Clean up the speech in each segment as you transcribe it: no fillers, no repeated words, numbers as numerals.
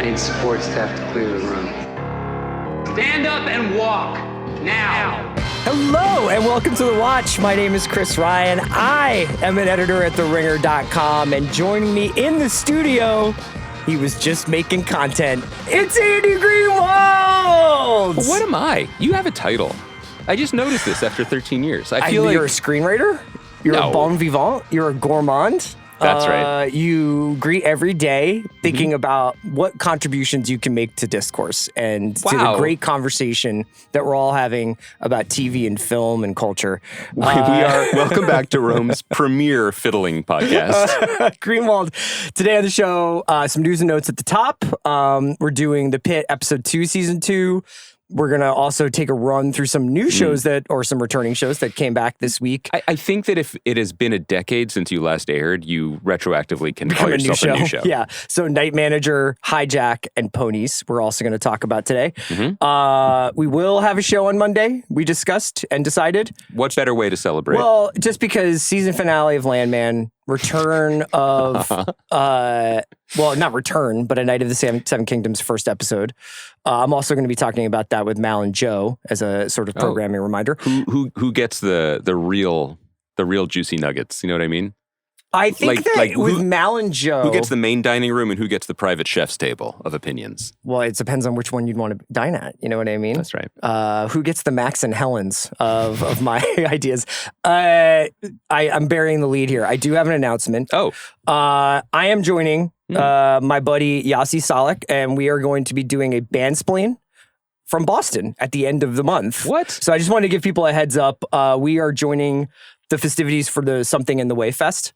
need support staff to clear the room. Stand up and walk, now. Hello and welcome to The Watch. My name is Chris Ryan. I am an editor at TheRinger.com, and joining me in the studio, he was just making content. It's Andy Greenwald! What am I? You have a title. I just noticed this after 13 years. I feel like you're a screenwriter? You're a bon vivant? You're a gourmand? That's right. You greet every day thinking about what contributions you can make to discourse and to the great conversation that we're all having about TV and film and culture. We are welcome back to Rome's premier fiddling podcast. Greenwald. Today on the show, some news and notes at the top. We're doing the Pitt episode 2, season 2. We're going to also take a run through some new shows or some returning shows that came back this week. I think that if it has been a decade since you last aired, you retroactively can call yourself a new show. Yeah. So Night Manager, Hijack, and Ponies, we're also going to talk about today. We will have a show on Monday, we discussed and decided. What better way to celebrate? Well, just because season finale of Landman, return of, not return, but A Night of the Seven Kingdoms first episode. I'm also going to be talking about that with Mal and Joe as a sort of programming reminder. Who gets the real juicy nuggets? You know what I mean? I think with Mal and Joe, who gets the main dining room and who gets the private chef's table of opinions? Well, it depends on which one you'd want to dine at. You know what I mean? That's right. Who gets the Max and Helens of my ideas? I'm burying the lead here. I do have an announcement. I am joining my buddy Yossi Salek, and we are going to be doing a band spleen from Boston at the end of the month. What? So I just wanted to give people a heads up. We are joining the festivities for the Something in the Way Fest,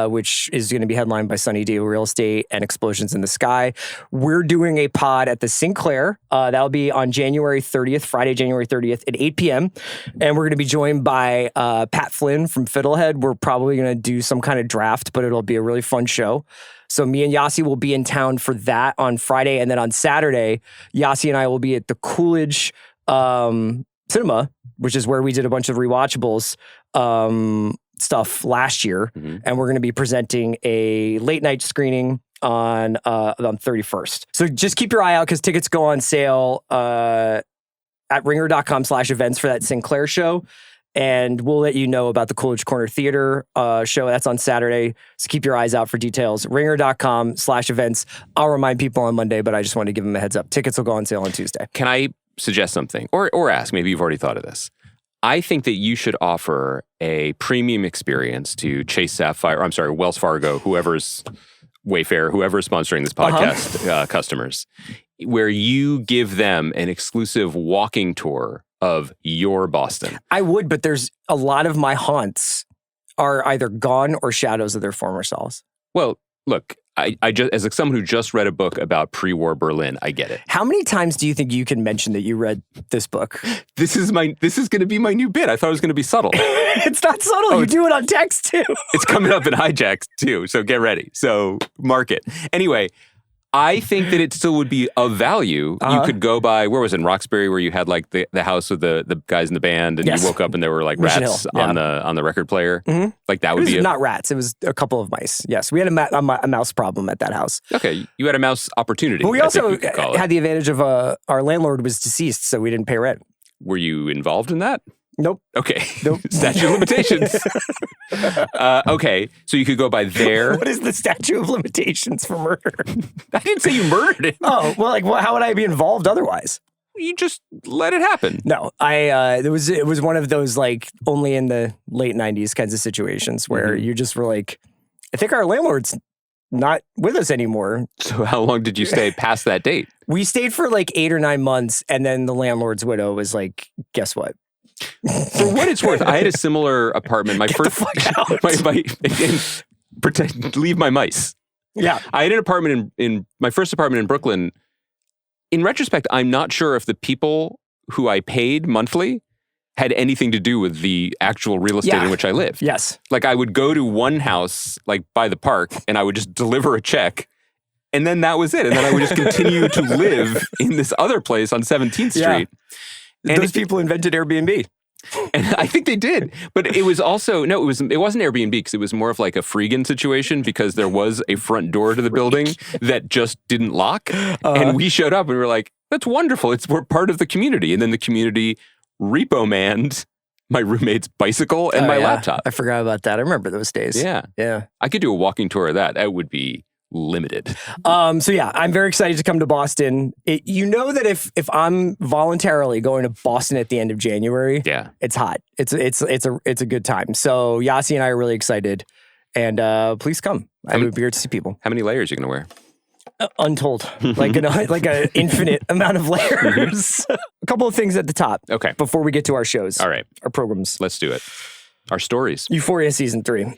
which is going to be headlined by Sunny Day Real Estate and Explosions in the Sky. We're doing a pod at the Sinclair. That'll be on January 30th, Friday, January 30th at 8 p.m. And we're going to be joined by Pat Flynn from Fiddlehead. We're probably going to do some kind of draft, but it'll be a really fun show. So me and Yossi will be in town for that on Friday. And then on Saturday, Yossi and I will be at the Coolidge Cinema, which is where we did a bunch of rewatchables stuff last year. And we're going to be presenting a late night screening on 31st. So just keep your eye out because tickets go on sale at ringer.com/events for that Sinclair show. And we'll let you know about the Coolidge Corner Theater show. That's on Saturday. So keep your eyes out for details. Ringer.com/events. I'll remind people on Monday, but I just wanted to give them a heads up. Tickets will go on sale on Tuesday. Can I suggest something? Or ask, maybe you've already thought of this. I think that you should offer a premium experience to Wells Fargo, whoever's Wayfair, whoever's sponsoring this podcast, customers, where you give them an exclusive walking tour of your Boston. I would, but there's a lot of my haunts are either gone or shadows of their former selves. Well, look, I just, as someone who just read a book about pre-war Berlin, I get it. How many times do you think you can mention that you read this book? This is going to be my new bit. I thought it was going to be subtle. It's not subtle. You do it on text too. It's coming up in Hijack too. So get ready. So mark it. Anyway, I think that it still would be of value. You could go by, where was it, in Roxbury, where you had like the house with the guys in the band, and you woke up and there were like rats on the record player. Like that would be not rats. It was a couple of mice. Yes, we had a mouse problem at that house. Okay, you had a mouse opportunity. But we also had the advantage of our landlord was deceased, so we didn't pay rent. Were you involved in that? Nope. Okay. Nope. Statute of limitations. Okay. So you could go by there. What is the statute of limitations for murder? I didn't say you murdered it. Oh, well, how would I be involved otherwise? You just let it happen. No, it was one of those like only in the late 90s kinds of situations where you just were like, I think our landlord's not with us anymore. So how long did you stay past that date? We stayed for like 8 or 9 months, and then the landlord's widow was like, guess what? For what it's worth, I had a similar apartment. Leave my mice. Yeah. I had an apartment in my first apartment in Brooklyn. In retrospect, I'm not sure if the people who I paid monthly had anything to do with the actual real estate in which I lived. Yes. Like I would go to one house, like by the park, and I would just deliver a check. And then that was it. And then I would just continue to live in this other place on 17th Street. And those people invented Airbnb. And I think they did. But it was also, no, it wasn't Airbnb because it was more of like a Freegan situation because there was a front door to the building that just didn't lock. And we showed up and we were like, that's wonderful. We're part of the community. And then the community repo-manned my roommate's bicycle and my laptop. I forgot about that. I remember those days. Yeah. I could do a walking tour of that. That would be limited. So yeah, I'm very excited to come to Boston. You know that if I'm voluntarily going to Boston at the end of January, it's hot. It's a good time. So Yasi and I are really excited, and please come. I would be here to see people. How many layers are you going to wear? Untold, like an infinite amount of layers. A couple of things at the top. Okay. Before we get to our shows. All right. Our programs. Let's do it. Our stories. Euphoria season 3.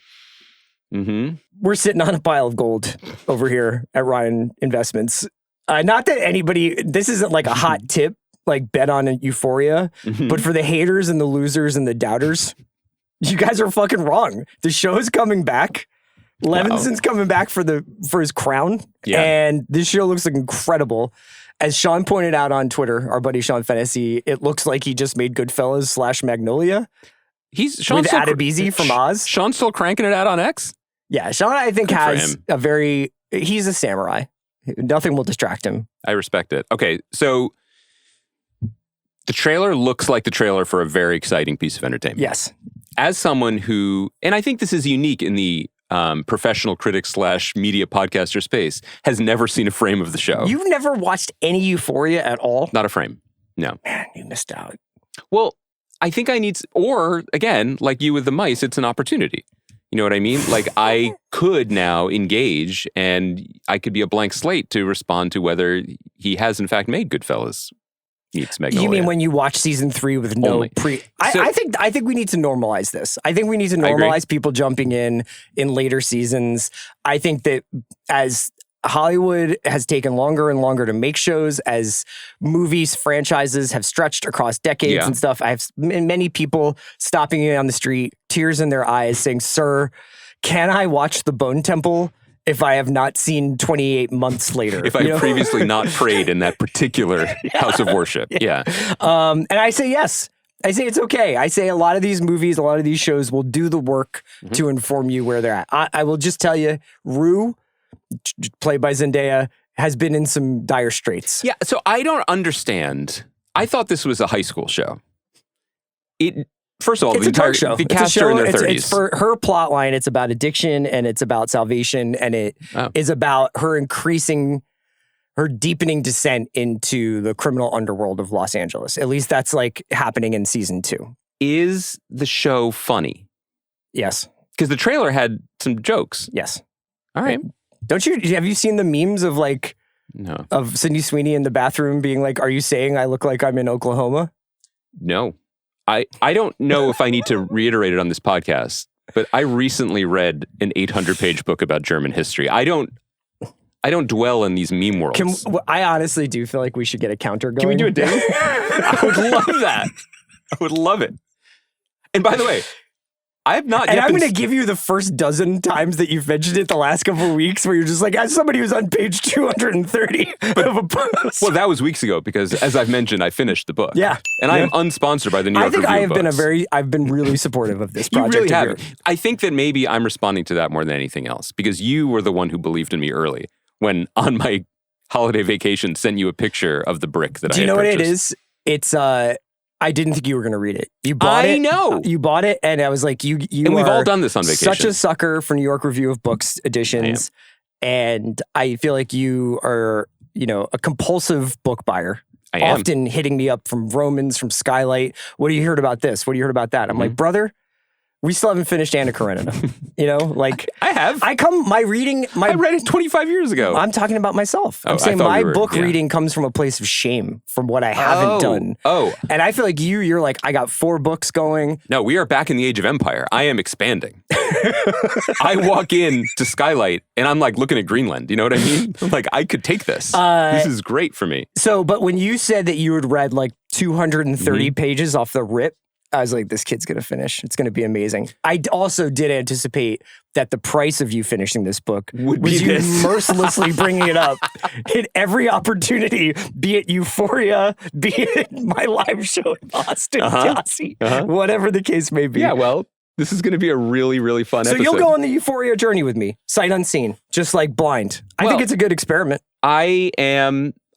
Mm-hmm. We're sitting on a pile of gold over here at Ryan Investments. Not that this isn't like a hot tip, like bet on Euphoria, but for the haters and the losers and the doubters, you guys are fucking wrong. The show's coming back. Levinson's coming back for his crown. Yeah. And this show looks incredible. As Sean pointed out on Twitter, our buddy Sean Fennessy, it looks like he just made Goodfellas / Magnolia. Sean's with Adebisi from Oz. Sean's still cranking it out on X? Yeah, Sean, I think, has he's a samurai. Nothing will distract him. I respect it. Okay, so the trailer looks like the trailer for a very exciting piece of entertainment. Yes. As someone who, and I think this is unique in the professional critic / media podcaster space, has never seen a frame of the show. You've never watched any Euphoria at all? Not a frame. No. Man, you missed out. Well, I think I need, or again, like you with the mice, it's an opportunity. You know what I mean? Like I could now engage and I could be a blank slate to respond to whether he has in fact made Goodfellas meets Magnolia. You mean when you watch season 3 with no I think we need to normalize this. I think we need to normalize people jumping in later seasons. I think that as Hollywood has taken longer and longer to make shows, as movies, franchises have stretched across decades and stuff, I have many people stopping me on the street, tears in their eyes, saying, "Sir, can I watch The Bone Temple if I have not seen 28 months later?" If I previously not prayed in that particular house of worship. Yeah. And I say yes. I say it's okay. I say a lot of these movies, a lot of these shows will do the work to inform you where they're at. I will just tell you, Rue, played by Zendaya, has been in some dire straits. Yeah, so I don't understand. I thought this was a high school show. First of all, it's a dark show. The cast are in their 30s. It's for her plot line. It's about addiction and it's about salvation and it is about her deepening descent into the criminal underworld of Los Angeles. At least that's like happening in season 2. Is the show funny? Yes. Because the trailer had some jokes. Yes. All right. Have you seen the memes of No. Of Sydney Sweeney in the bathroom being like, "Are you saying I look like I'm in Oklahoma?" No. I don't know if I need to reiterate it on this podcast, but I recently read an 800-page book about German history. I don't dwell in these meme worlds. I honestly do feel like we should get a counter going. Can we do a date? I would love that. I would love it. And by the way, I have not yet And I'm going to give you the first dozen times that you've mentioned it the last couple of weeks where you're just like, as somebody who's on page 230 of a post. Well, that was weeks ago because, as I've mentioned, I finished the book. Yeah. And I am unsponsored by the New York Review I have I've been really supportive of this project. You really have. I think that maybe I'm responding to that more than anything else because you were the one who believed in me early when on my holiday vacation sent you a picture of the brick that I had purchased. Do you know what it is? It's, I didn't think you were going to read it. You bought it. I know. You bought it, and I was like, you and we've all done this on vacation. Such a sucker for New York Review of Books editions. And I feel like you are, a compulsive book buyer. I am. Often hitting me up from Romans, from Skylight. What have you heard about this? What have you heard about that? I'm like, brother, we still haven't finished Anna Karenina. I have. I read it 25 years ago. I'm talking about myself. I'm saying my book reading comes from a place of shame from what I haven't done. Oh. And I feel like you're like, I got 4 books going. No, we are back in the age of empire. I am expanding. I walk in to Skylight and I'm like looking at Greenland. You know what I mean? I'm like, I could take this. This is great for me. So, but when you said that you had read like 230 pages off the rip, I was like, this kid's going to finish. It's going to be amazing. I also did anticipate that the price of you finishing this book would be was you this. mercilessly bringing it up in every opportunity, be it Euphoria, be it my live show in Austin, Yossi, whatever the case may be. Yeah, well, this is going to be a really, really fun episode. So you'll go on the Euphoria journey with me, sight unseen, just like blind. I think it's a good experiment.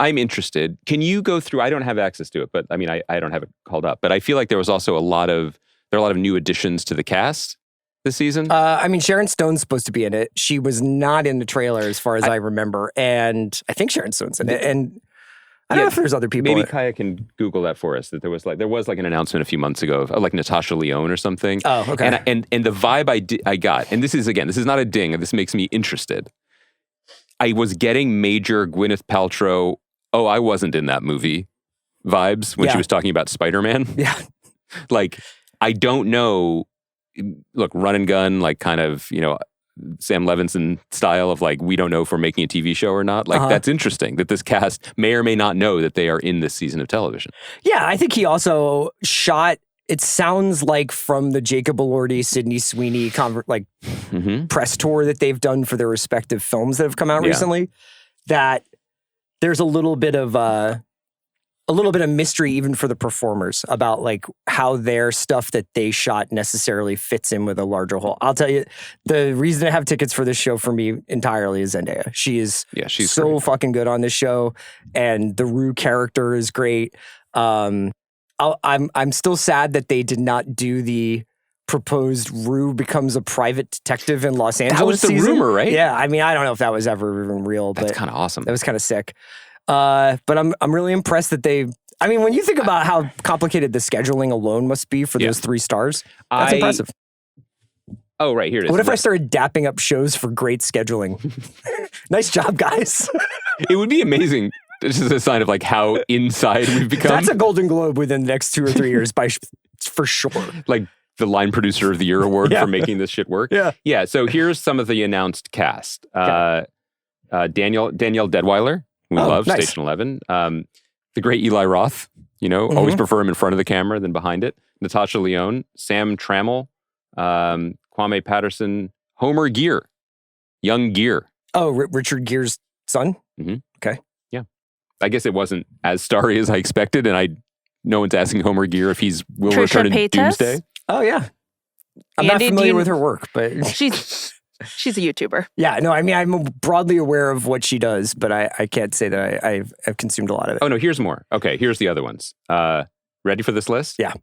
I'm interested. Can you go through? I don't have access to it, but I mean, I don't have it called up. But I feel like there was also a lot of new additions to the cast this season. I mean, Sharon Stone's supposed to be in it. She was not in the trailer, as far as I remember, and I think Sharon Stone's in it. And I don't know if there's other people. Maybe Kaya can Google that for us. That there was like an announcement a few months ago of like Natasha Lyonne or something. Oh, okay. And the vibe I got, and this is not a ding. This makes me interested. I was getting major Gwyneth Paltrow. Oh, I wasn't in that movie vibes when she was talking about Spider-Man. Yeah. Like, I don't know. Look, run and gun, like kind of, Sam Levinson style of like, we don't know if we're making a TV show or not. Like, that's interesting that this cast may or may not know that they are in this season of television. Yeah, I think he also shot, it sounds like from the Jacob Elordi, Sydney Sweeney press tour that they've done for their respective films that have come out recently, that there's a little bit of mystery even for the performers about like how their stuff that they shot necessarily fits in with a larger whole. I'll tell you, the reason I have tickets for this show for me entirely is Zendaya. She's so great. fucking good on this show, and the Rue character is great. I'm still sad that they did not do the proposed Rue becomes a private detective in Los Angeles. That was the season. rumor, right? Yeah, I mean, I don't know if that was ever even real, but that's kind of awesome. That was kind of sick. But I'm really impressed that I mean, when you think about how complicated the scheduling alone must be for those 3 stars, that's impressive. Oh, right, here it is. What if I started dapping up shows for great scheduling? Nice job, guys. It would be amazing. This is a sign of like how inside we've become. That's a Golden Globe within the next 2 or 3 years, for sure. Like the Line Producer of the Year award for making this shit work. Yeah. So here's some of the announced cast. Danielle Deadweiler, who we love, nice. Station 11. The great Eli Roth, always prefer him in front of the camera than behind it. Natasha Lyonne, Sam Trammell, Kwame Patterson, Homer Gear, Young Gear. Oh, Richard Gere's son? Mm-hmm. Okay. Yeah. I guess it wasn't as starry as I expected, and no one's asking Homer Gear if will return in Doomsday. Oh, yeah. I'm Andy, not familiar with her work, but... She's a YouTuber. Yeah, no, I mean, I'm broadly aware of what she does, but I can't say that I've consumed a lot of it. Oh, no, here's more. Okay, here's the other ones. Ready for this list? Yeah.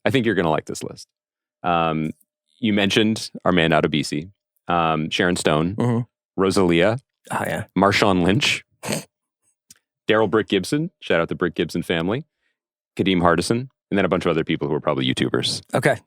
I think you're going to like this list. You mentioned our man out of BC, Sharon Stone, Rosalia, Marshawn Lynch, Daryl Brick Gibson, shout out the Brick Gibson family, Kadeem Hardison, and then a bunch of other people who are probably YouTubers. Okay.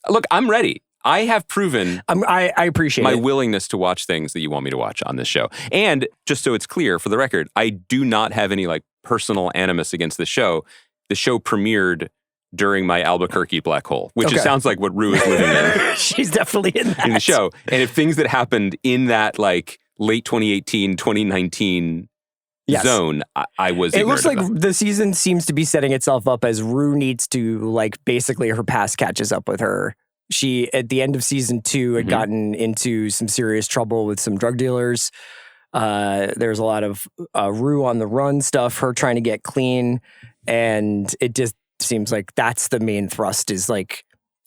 Look, I'm ready. I have proven I appreciate my willingness to watch things that you want me to watch on this show. And just so it's clear for the record, I do not have any like personal animus against the show. The show premiered during my Albuquerque black hole, which sounds like what Rue is living in. She's definitely in that. In the show. And if things that happened in that like late 2018, 2019 zone, I was It looks like them. the season seems to be setting itself up as Rue needs to like basically her past catches up with her. She, at the end of season 2, had gotten into some serious trouble with some drug dealers. There's a lot of Rue on the run stuff, her trying to get clean. And it just seems like that's the main thrust, is like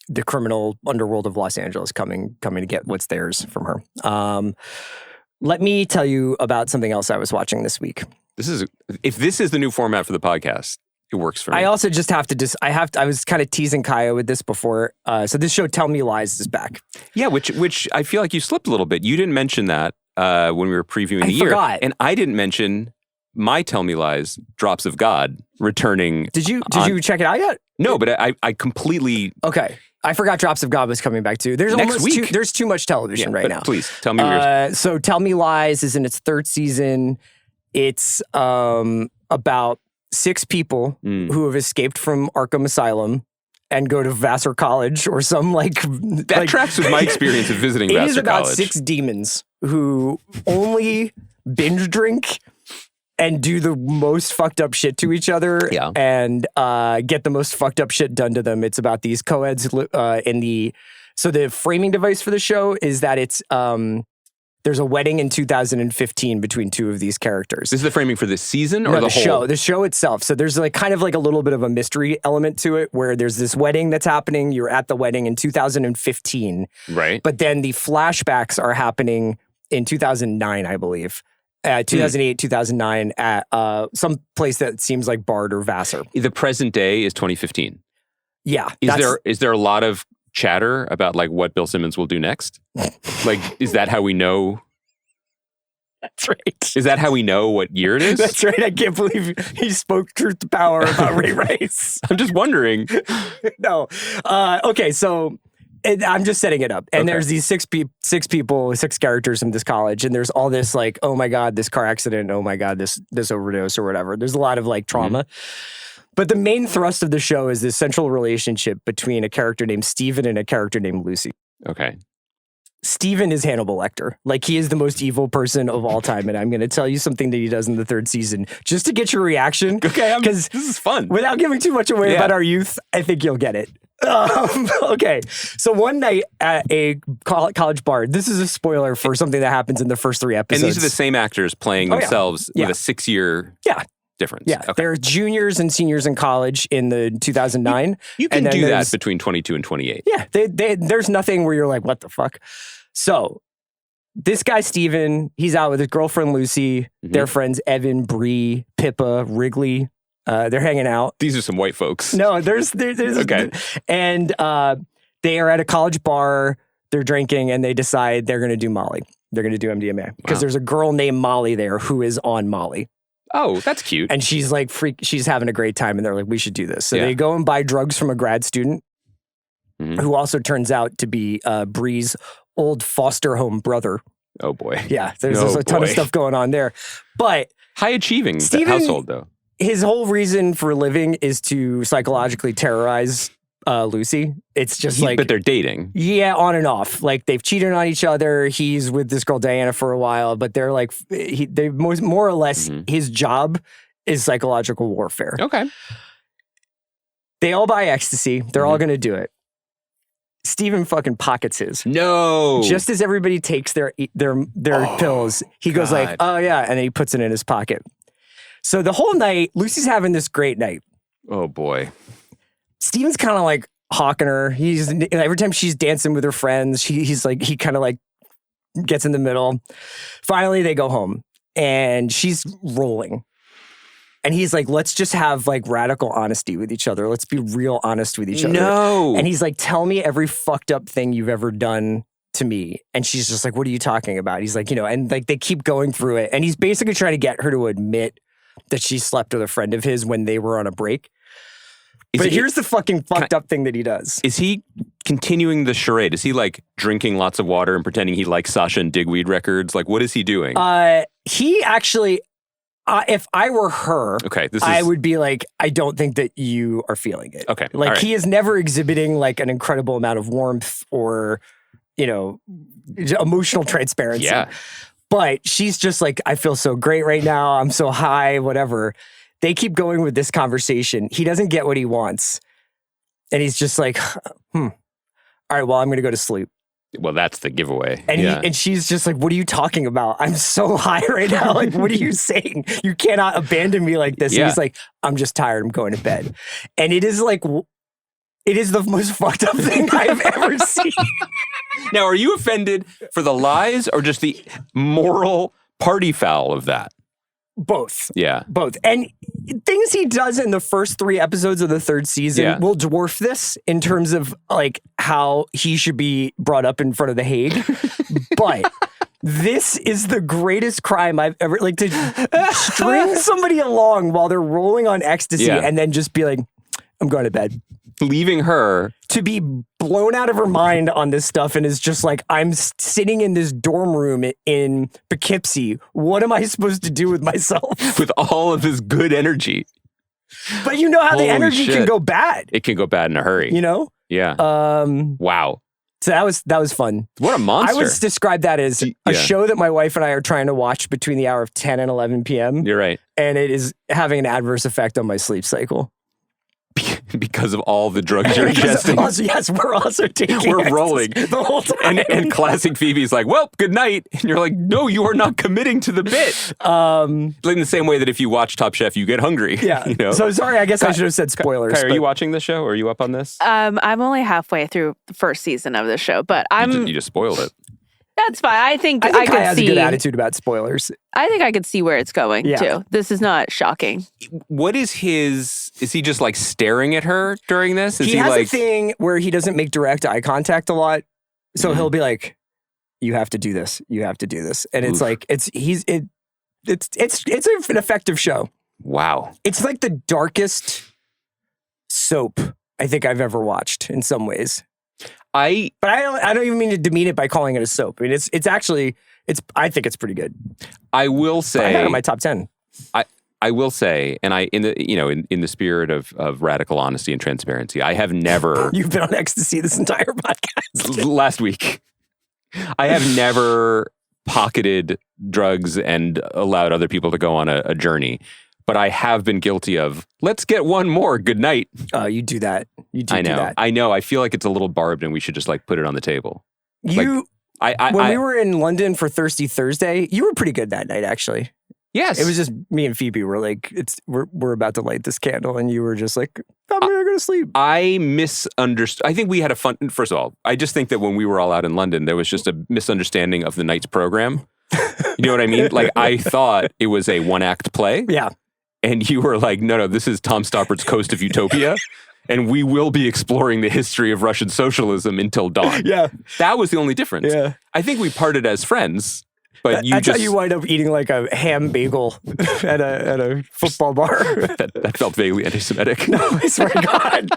the criminal underworld of Los Angeles coming to get what's theirs from her. Let me tell you about something else I was watching this week. If this is the new format for the podcast, it works for me. I also just have to I was kind of teasing Kaya with this before. So this show, Tell Me Lies, is back. Yeah, which I feel like you slipped a little bit. You didn't mention that when we were previewing the year. Forgot. And I didn't mention my Tell Me Lies, Drops of God, returning. Did you check it out yet? No, but I completely... Okay. I forgot Drops of God was coming back too. There's next week. There's too much television right now. Please, tell me yours. So Tell Me Lies is in its 3rd season. It's about 6 people who have escaped from Arkham Asylum and go to Vassar College or some that tracks with my experience of visiting Vassar College. It is about 6 demons who only binge drink and do the most fucked up shit to each other and get the most fucked up shit done to them. It's about these co-eds so the framing device for the show is that it's there's a wedding in 2015 between two of these characters. This is the framing for this season or the whole show? The show itself. So there's like kind of like a little bit of a mystery element to it where there's this wedding that's happening. You're at the wedding in 2015. Right. But then the flashbacks are happening in 2009, I believe. 2008, 2009 at some place that seems like Bard or Vassar. The present day is 2015. Yeah. Is there a lot of chatter about like what Bill Simmons will do next? Like, is that how we know? That's right. Is that how we know what year it is? That's right. I can't believe he spoke truth to power about Ray Rice. I'm just wondering. No. Okay, so I'm just setting it up. And there's these six characters in this college, and there's all this like, oh my God, this car accident, oh my God, this overdose or whatever. There's a lot of like trauma. But the main thrust of the show is this central relationship between a character named Steven and a character named Lucy. Okay. Steven is Hannibal Lecter. Like, he is the most evil person of all time. And I'm going to tell you something that he does in the third season just to get your reaction. Okay, this is fun. Without giving too much away about our youth, I think you'll get it. Okay. So one night at a college bar, this is a spoiler for something that happens in the first 3 episodes. And these are the same actors playing themselves with a 6-year difference. Yeah. Okay. They're juniors and seniors in college in the 2009. You can do that between 22 and 28. Yeah. There's nothing where you're like, what the fuck? So this guy, Steven, he's out with his girlfriend, Lucy, their friends, Evan, Bree, Pippa, Wrigley. They're hanging out. These are some white folks. No, there's okay. And they are at a college bar. They're drinking and they decide they're going to do Molly. They're going to do MDMA because there's a girl named Molly there who is on Molly. Oh, that's cute. And she's like she's having a great time and they're like, we should do this. So they go and buy drugs from a grad student who also turns out to be Bree's old foster home brother. Oh boy. Yeah, there's a ton of stuff going on there. But high achieving household though. His whole reason for living is to psychologically terrorize Lucy. It's just but they're dating. Yeah, on and off. Like they've cheated on each other. He's with this girl Diana for a while, but they're like they more or less his job is psychological warfare. Okay. They all buy ecstasy. They're all going to do it. Steven fucking pockets his. No. Just as everybody takes their pills, he goes like, oh yeah, and then he puts it in his pocket. So the whole night, Lucy's having this great night. Oh boy. Steven's kind of like hawking her. Every time she's dancing with her friends, he kind of like gets in the middle. Finally, they go home and she's rolling. And he's like, let's just have like radical honesty with each other. Let's be real honest with each other. No. And he's like, tell me every fucked up thing you've ever done to me. And she's just like, what are you talking about? He's like, and like they keep going through it. And he's basically trying to get her to admit that she slept with a friend of his when they were on a break. But here's the fucking fucked up thing that he does. Is he continuing the charade? Is he like drinking lots of water and pretending he likes Sasha and Digweed records? Like, what is he doing? He actually... if I were her, I would be like, I don't think that you are feeling it. Okay. Like he is never exhibiting like an incredible amount of warmth or, emotional transparency. Yeah. But she's just like, I feel so great right now. I'm so high, whatever. They keep going with this conversation. He doesn't get what he wants. And he's just like, all right, well, I'm going to go to sleep. Well, that's the giveaway. And and she's just like, what are you talking about? I'm so high right now. Like, what are you saying? You cannot abandon me like this. And he's like, I'm just tired. I'm going to bed. And it is like, it is the most fucked up thing I've ever seen. Now, are you offended for the lies or just the moral party foul of that? Both. Yeah. Both. And things he does in the first 3 episodes of the 3rd season will dwarf this in terms of like how he should be brought up in front of the Hague. But this is the greatest crime I've ever, like, to string somebody along while they're rolling on ecstasy and then just be like, I'm going to bed. Leaving her to be blown out of her mind on this stuff and is just like, I'm sitting in this dorm room in Poughkeepsie. What am I supposed to do with myself? With all of this good energy. But you know how the energy can go bad. It can go bad in a hurry. You know? Yeah. Wow. So that was fun. What a monster. I would describe that as a show that my wife and I are trying to watch between the hour of 10 and 11 p.m. You're right. And it is having an adverse effect on my sleep cycle. Because of all the drugs you're ingesting. Yes, we're also taking We're rolling. the whole time. And classic Phoebe's like, well, good night. And you're like, no, you are not committing to the bit. Like in the same way that if you watch Top Chef, you get hungry. Yeah. You know? So sorry, I guess I should have said spoilers. Kai, are you watching this show? Are you up on this? I'm only halfway through the first season of the show, but You just spoiled it. That's fine. I think I Kai could has see. a good attitude about spoilers. I think I could see where it's going too. This is not shocking. What is his? Is he just like staring at her during this? Is He has like a thing where he doesn't make direct eye contact a lot, so he'll be like, "You have to do this. You have to do this," and it's like it's an effective show. Wow, it's like the darkest soap I think I've ever watched in some ways. But I don't even mean to demean it by calling it a soap. I mean, I think it's pretty good. I will say, I had it in my top 10. I will say, and in the spirit of radical honesty and transparency, I have never. You've been on ecstasy this entire podcast. Last week, I have never pocketed drugs and allowed other people to go on a journey. But I have been guilty of, let's get one more. Good night. Oh, you do that. You do do that. I know. I feel like it's a little barbed and we should just like put it on the table. When we were in London for Thirsty Thursday, you were pretty good that night, actually. Yes. It was just me and Phoebe were like, we're about to light this candle. And you were just like, I'm going to go to sleep. I misunderstood. I think we had a fun, first of all, I just think that when we were all out in London, there was just a misunderstanding of the night's program. You know what I mean? Like I thought it was a one-act play. Yeah. And you were like, no, this is Tom Stoppart's Coast of Utopia. And we will be exploring the history of Russian socialism until dawn. Yeah. That was the only difference. Yeah. I think we parted as friends. But That's how you wind up eating like a ham bagel at a football bar. that felt vaguely anti-Semitic. No, I swear to God.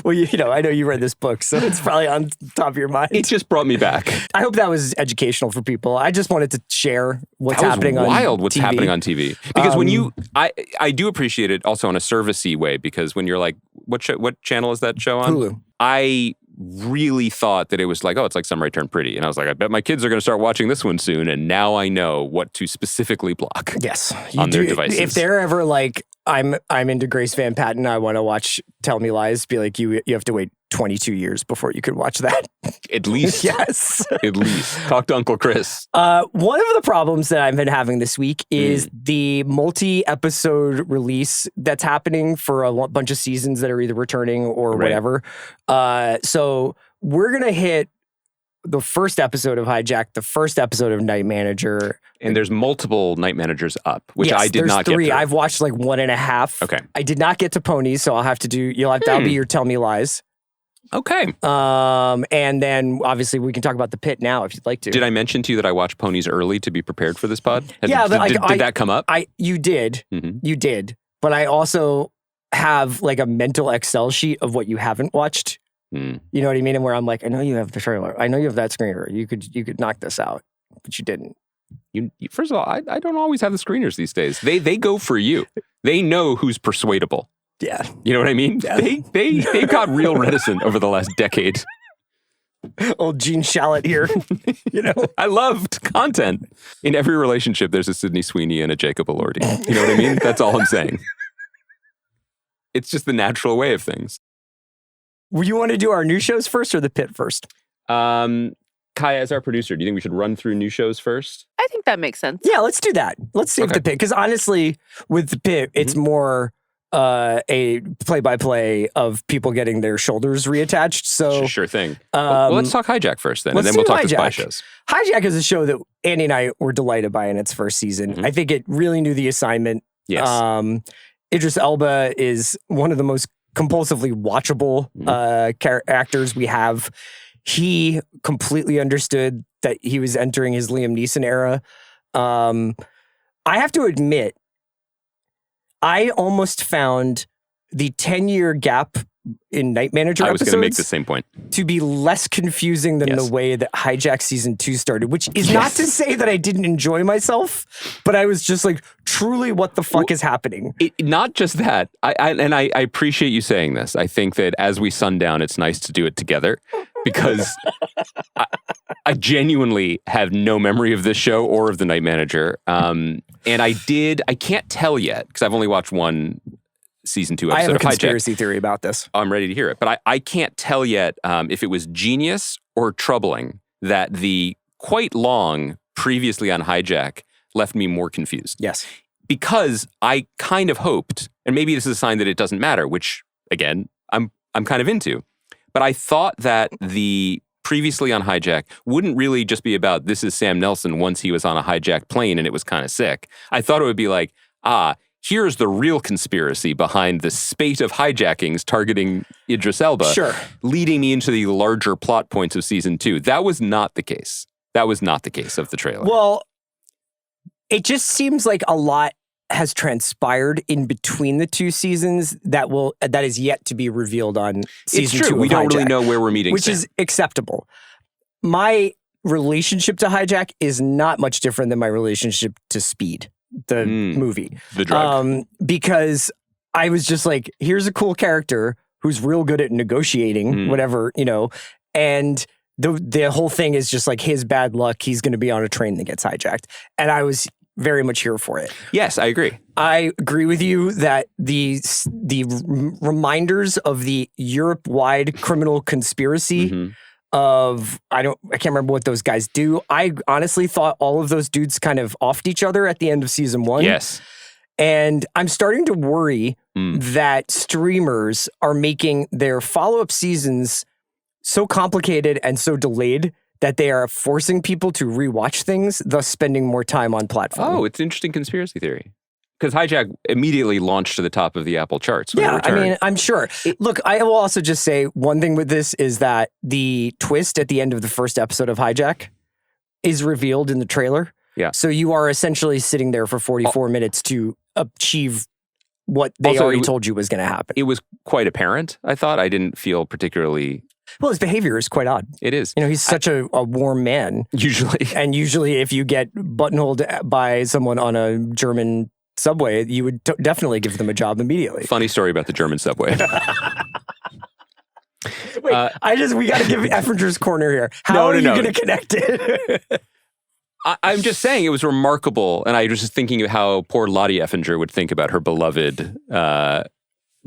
Well, I know you read this book, so it's probably on top of your mind. It just brought me back. I hope that was educational for people. I just wanted to share what's happening on wild what's TV. happening on TV. Because when I do appreciate it also on a servicey way, because when you're like, what channel is that show on? Hulu. I really thought that it was like, oh, it's like Some Right Turn Pretty. And I was like, I bet my kids are going to start watching this one soon. And now I know what to specifically block. Yes. On their devices. If they're ever like, I'm into Grace Van Patten, I want to watch Tell Me Lies, be like, you have to wait 22 years before you could watch that. At least. Yes. At least. Talk to Uncle Chris. One of the problems that I've been having this week is the multi-episode release that's happening for a bunch of seasons that are either returning or whatever. So we're going to hit the first episode of Hijack, the first episode of Night Manager. And there's multiple Night Managers up, which I did not get three. through. I've watched like 1.5. Okay. I did not get to Ponies, so I'll have to do, that'll be your Tell Me Lies. Okay. And then obviously we can talk about the Pitt now if you'd like to. Did I mention to you that I watched Ponies early to be prepared for this pod? Did that come up? You did. Mm-hmm. You did. But I also have like a mental Excel sheet of what you haven't watched. You know what I mean? And where I'm like, I know you have the trailer. I know you have that screener. You could knock this out, but you didn't. You first of all, I don't always have the screeners these days. They go for you. They know who's persuadable. Yeah. You know what I mean? Yeah. They got real reticent over the last decade. Old Gene Shalit here. I loved content. In every relationship, there's a Sydney Sweeney and a Jacob Elordi. You know what I mean? That's all I'm saying. It's just the natural way of things. Well, you want to do our new shows first or the Pitt first? Kaya, as our producer, do you think we should run through new shows first? I think that makes sense. Yeah, let's do that. Let's save the Pitt. Because honestly, with the Pitt, it's more a play-by-play of people getting their shoulders reattached. So sure thing. Well, let's talk Hijack first then, and then we'll talk to spy shows. Hijack is a show that Andy and I were delighted by in its first season. I think it really knew the assignment. Yes. Idris Elba is one of the most compulsively watchable actors we have. He completely understood that he was entering his Liam Neeson era. I have to admit, I almost found the 10-year gap in Night Manager episodes. I was going to make the same point. To be less confusing than the way that Hijack season 2 started, which is not to say that I didn't enjoy myself, but I was just like, truly, what the fuck is happening? Not just that. I appreciate you saying this. I think that as we sundown, it's nice to do it together because I genuinely have no memory of this show or of The Night Manager. And I can't tell yet because I've only watched one season 2 episode I have a of Hijack. conspiracy theory about this. I'm ready to hear it. But I can't tell yet if it was genius or troubling that the quite long previously on Hijack left me more confused. Yes. Because I kind of hoped, and maybe this is a sign that it doesn't matter, which, again, I'm kind of into. But I thought that the previously on Hijack wouldn't really just be about this is Sam Nelson once he was on a hijacked plane and it was kind of sick. I thought it would be like, here's the real conspiracy behind the spate of hijackings targeting Idris Elba, leading me into the larger plot points of season 2. That was not the case. That was not the case of the trailer. Well, it just seems like a lot has transpired in between the 2 seasons that is yet to be revealed on season 2 It's true. of We don't Hijack, really know where we're meeting which Sam. is acceptable. My relationship to Hijack is not much different than my relationship to Speed, the movie. The drug. Because I was just like, here's a cool character who's real good at negotiating, whatever, and the whole thing is just like his bad luck. He's going to be on a train that gets hijacked. And I was very much here for it. Yes, I agree. I agree with you that the reminders of the Europe-wide criminal conspiracy of, I can't remember what those guys do. I honestly thought all of those dudes kind of offed each other at the end of season 1. Yes. And I'm starting to worry that streamers are making their follow-up seasons so complicated and so delayed that they are forcing people to rewatch things, thus spending more time on platform. Oh, it's an interesting conspiracy theory. Because Hijack immediately launched to the top of the Apple charts. Yeah, I mean, I'm sure. Look, I will also just say one thing with this is that the twist at the end of the first episode of Hijack is revealed in the trailer. Yeah. So you are essentially sitting there for 44 minutes to achieve what they Also, already told you was going to happen. It was quite apparent, I thought. I didn't feel particularly... Well, his behavior is quite odd. It is. He's such a warm man. Usually. And usually if you get buttonholed by someone on a German subway, you would definitely give them a job immediately. Funny story about the German subway. Wait, we got to give Effringer's Corner here. How are you going to connect it? I'm just saying it was remarkable. And I was just thinking of how poor Lottie Effinger would think about her beloved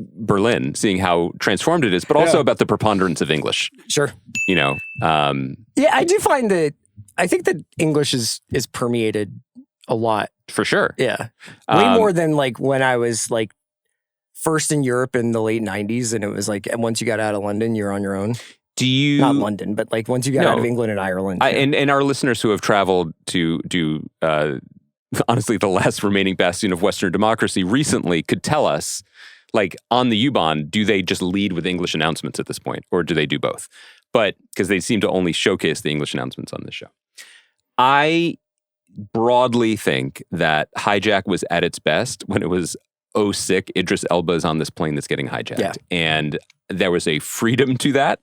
Berlin, seeing how transformed it is, but also about the preponderance of English. Sure. Yeah, I do find that, I think that English is permeated a lot. For sure. Yeah. Way more than like when I was like first in Europe in the late 90s and it was like, and once you got out of London, you're on your own. Not London, but like once you got out of England and Ireland. And our listeners who have traveled to honestly the last remaining bastion of Western democracy recently could tell us, like on the U-Bahn, do they just lead with English announcements at this point? Or do they do both? But because they seem to only showcase the English announcements on this show. I broadly think that Hijack was at its best when it was, oh, sick, Idris Elba is on this plane that's getting hijacked. Yeah. And there was a freedom to that.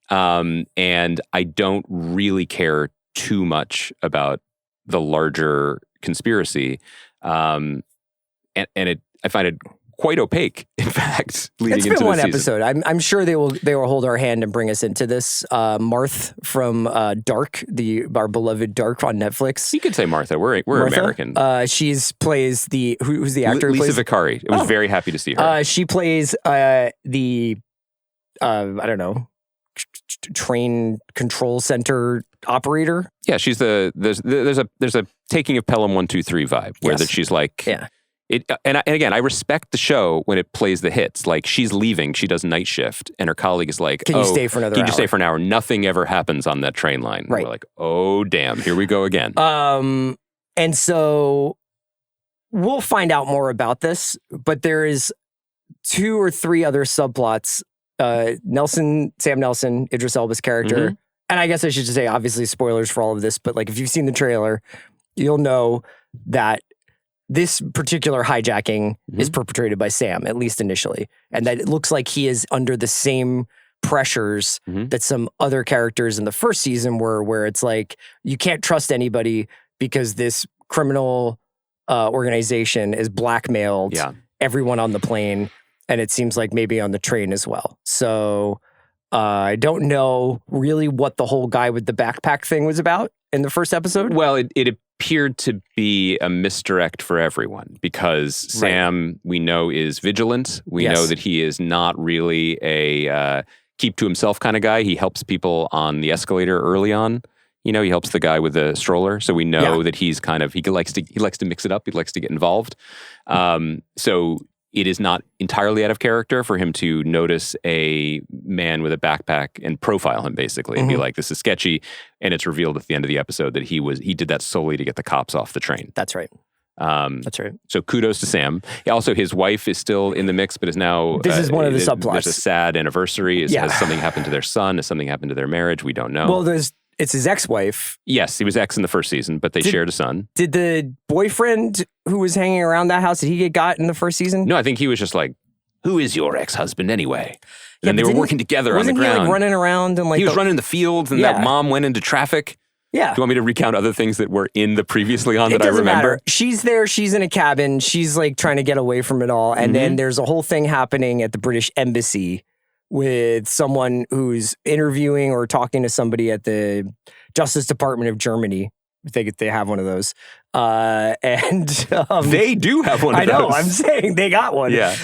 And I don't really care too much about the larger conspiracy. And I find it quite opaque, in fact, leading into the season. It's been one episode. I'm sure they will hold our hand and bring us into this. Marth from Dark, our beloved Dark on Netflix. You could say Martha. We're American. She's plays who's the actor? Lisa Vicari. I was very happy to see her. She plays the I don't know, train control center operator. Yeah, she's there's a Taking of Pelham 1-2-3 vibe where that she's like And again, I respect the show when it plays the hits. Like she's leaving, she does night shift, and her colleague is like, "Can you stay for another hour? Can you stay for an hour?" Nothing ever happens on that train line. Right. We're like, "Oh damn, here we go again." And so we'll find out more about this, but there is 2 or 3 other subplots. Sam Nelson, Idris Elba's character, and I guess I should just say, obviously, spoilers for all of this. But like, if you've seen the trailer, you'll know that this particular hijacking is perpetrated by Sam, at least initially. And that it looks like he is under the same pressures that some other characters in the first season were, where it's like, you can't trust anybody because this criminal organization is blackmailed everyone on the plane. And it seems like maybe on the train as well. So I don't know really what the whole guy with the backpack thing was about in the first episode. Well, it appeared to be a misdirect for everyone because Sam, we know, is vigilant. We know that he is not really a keep to himself kind of guy. He helps people on the escalator early on. He helps the guy with the stroller. So we know that he's kind of, he likes to mix it up. He likes to get involved. So it is not entirely out of character for him to notice a man with a backpack and profile him basically and be like, this is sketchy. And it's revealed at the end of the episode that he did that solely to get the cops off the train. That's right. That's right. So kudos to Sam. Also, his wife is still in the mix, but is now... This is one of the subplots. There's a sad anniversary. Has something happened to their son? Has something happened to their marriage? We don't know. Well, it's his ex-wife. Yes, he was ex in the first season, but they shared a son. Did the boyfriend who was hanging around that house, did he get got in the first season? No, I think he was just like, who is your ex-husband anyway? And they were working together on the ground. Wasn't he running around? And he was running the fields and that mom went into traffic. Yeah. Do you want me to recount other things that were in the previously on that I remember? Matter. She's there. She's in a cabin. She's like trying to get away from it all. And then there's a whole thing happening at the British Embassy with someone who's interviewing or talking to somebody at the Justice Department of Germany. They have one of those. And they do have one of those. I know. I'm saying they got one. Yeah.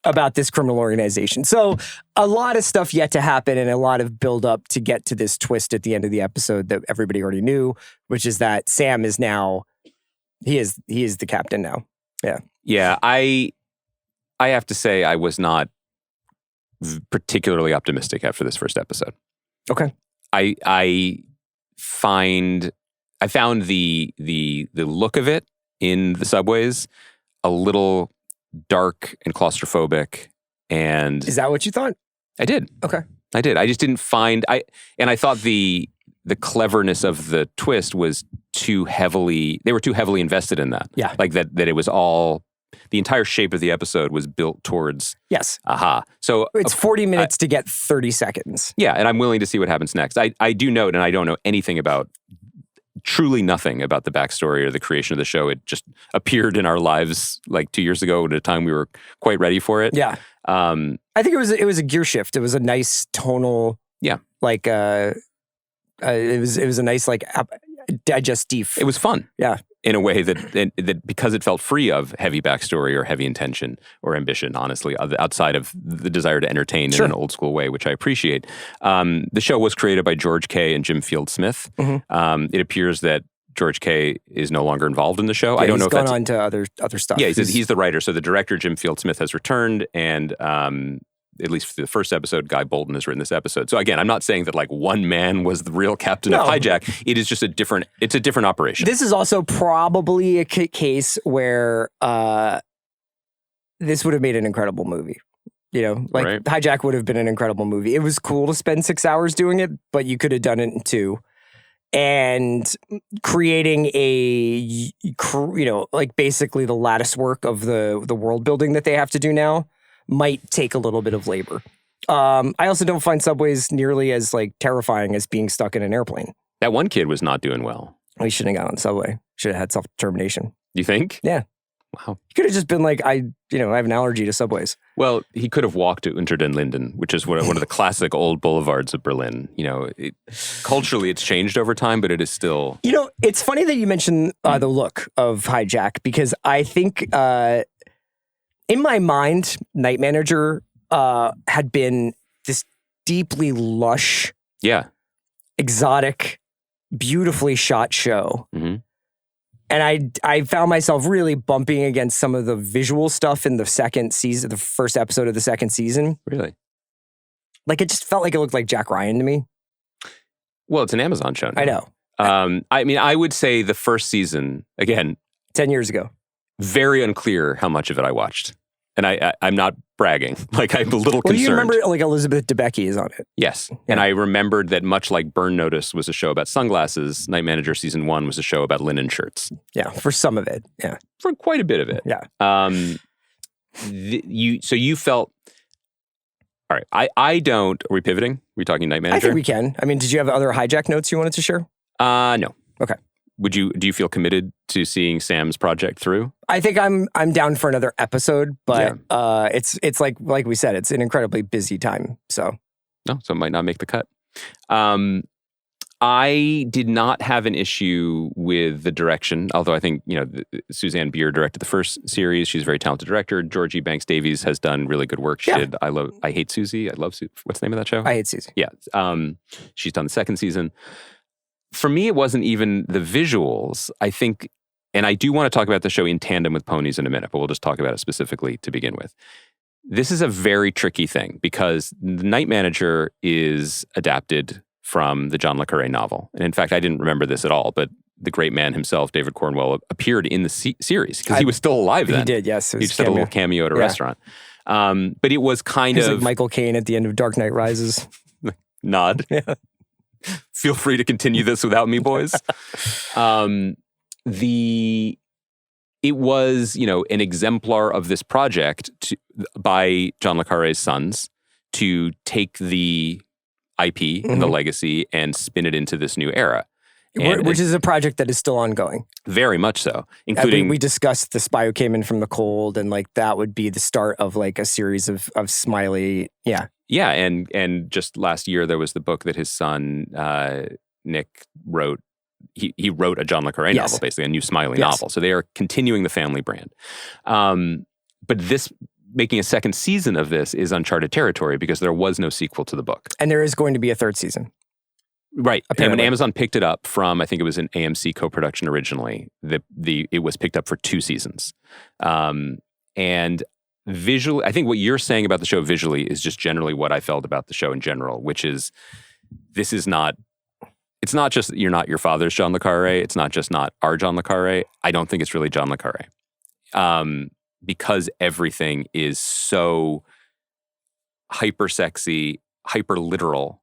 About this criminal organization. So a lot of stuff yet to happen and a lot of build up to get to this twist at the end of the episode that everybody already knew, which is that Sam is now, he is the captain now. Yeah. Yeah. I have to say I was not particularly optimistic after this first episode. Okay. I found the look of it in the subways a little dark and claustrophobic. And is that what you thought? I did. Okay. I did. I just didn't find I thought the cleverness of the twist was they were too heavily invested in that. Yeah. Like that it was all, the entire shape of the episode was built towards aha. So it's 40 minutes to get 30 seconds. Yeah, and I'm willing to see what happens next. I do note, and I don't know anything about, truly nothing about the backstory or the creation of the show. It just appeared in our lives like 2 years ago at a time we were quite ready for it. Yeah. I think it was a gear shift. It was a nice tonal. Yeah. Like it was a nice like digestive. It was fun. Yeah. In a way that because it felt free of heavy backstory or heavy intention or ambition, honestly, outside of the desire to entertain in an old school way, which I appreciate. The show was created by George Kay and Jim Field Smith. It appears that George Kay is no longer involved in the show. Yeah, I don't know if that's on to other stuff. Yeah, he's the writer. So the director, Jim Field Smith, has returned, and at least for the first episode, Guy Bolton has written this episode. So again, I'm not saying that like one man was the real captain of Hijack. It is just a different operation. This is also probably a case where this would have made an incredible movie. Hijack would have been an incredible movie. It was cool to spend 6 hours doing it, but you could have done it in 2. And creating like basically the lattice work of the world building that they have to do now might take a little bit of labor. I also don't find subways nearly as like terrifying as being stuck in an airplane. That one kid was not doing well. He shouldn't have got on the subway. Should have had self-determination. You think? Yeah. Wow. He could have just been like, I have an allergy to subways. Well, he could have walked to Unter den Linden, which is one of the classic old boulevards of Berlin. Culturally it's changed over time, but it is still... it's funny that you mentioned the look of Hijack, because I think... in my mind, Night Manager had been this deeply lush, exotic, beautifully shot show. Mm-hmm. And I found myself really bumping against some of the visual stuff in the second season, the first episode of the second season. Really? Like it just felt like it looked like Jack Ryan to me. Well, it's an Amazon show now. I know. I would say the first season, again... 10 years ago. Very unclear how much of it I watched. And I'm not bragging. Like, I'm a little concerned. You remember, like, Elizabeth Debicki is on it. Yes. Yeah. And I remembered that much like Burn Notice was a show about sunglasses, Night Manager Season 1 was a show about linen shirts. Yeah, for some of it. Yeah. For quite a bit of it. Yeah. So you felt... All right. I don't... Are we pivoting? Are we talking Night Manager? I think we can. I mean, did you have other Hijack notes you wanted to share? No. Okay. Do you feel committed to seeing Sam's project through? I think I'm down for another episode, but it's like we said, it's an incredibly busy time. So No, so it might not make the cut. I did not have an issue with the direction, although I think, Suzanne Bier directed the first series. She's a very talented director. Georgie Banks Davies has done really good work. She did I Hate Susie. I love Susie. What's the name of that show? I Hate Susie. Yeah. She's done the second season. For me, it wasn't even the visuals. I think, and I do want to talk about the show in tandem with Ponies in a minute, but we'll just talk about it specifically to begin with. This is a very tricky thing because The Night Manager is adapted from the John le Carré novel. And in fact, I didn't remember this at all, but the great man himself, David Cornwell, appeared in the series because he was still alive then. He did, yes. He just had a little cameo at a restaurant. But it was kind of... like Michael Caine at the end of Dark Knight Rises. Nod. Yeah. Feel free to continue this without me, boys. It was, an exemplar of this project by John le Carré's sons to take the IP and the legacy and spin it into this new era. Which is a project that is still ongoing. Very much so. Including... we discussed The Spy Who Came In From the Cold, and that would be the start of a series of Smiley, Yeah, and just last year there was the book that his son, Nick, wrote. He wrote a John le Carré novel, basically, a new Smiley novel. So they are continuing the family brand. But making a second season of this is uncharted territory because there was no sequel to the book. And there is going to be a third season. Right. Apparently. And when Amazon picked it up from, I think it was an AMC co-production originally, it was picked up for 2 seasons. And visually, I think what you're saying about the show visually is just generally what I felt about the show in general, which is it's not just you're not your father's John le Carré. It's not just not our John le Carré. I don't think it's really John le Carré. Because everything is so hyper sexy, hyper literal,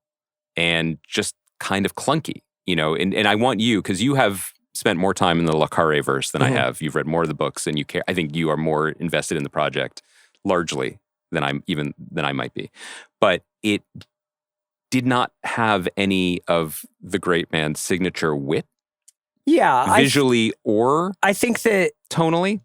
and just kind of clunky, and I want you, because you have spent more time in the Le Carré verse than I have. You've read more of the books and you care. I think you are more invested in the project largely than I might be. But it did not have any of the great man's signature wit. Yeah. Visually or I think that tonally.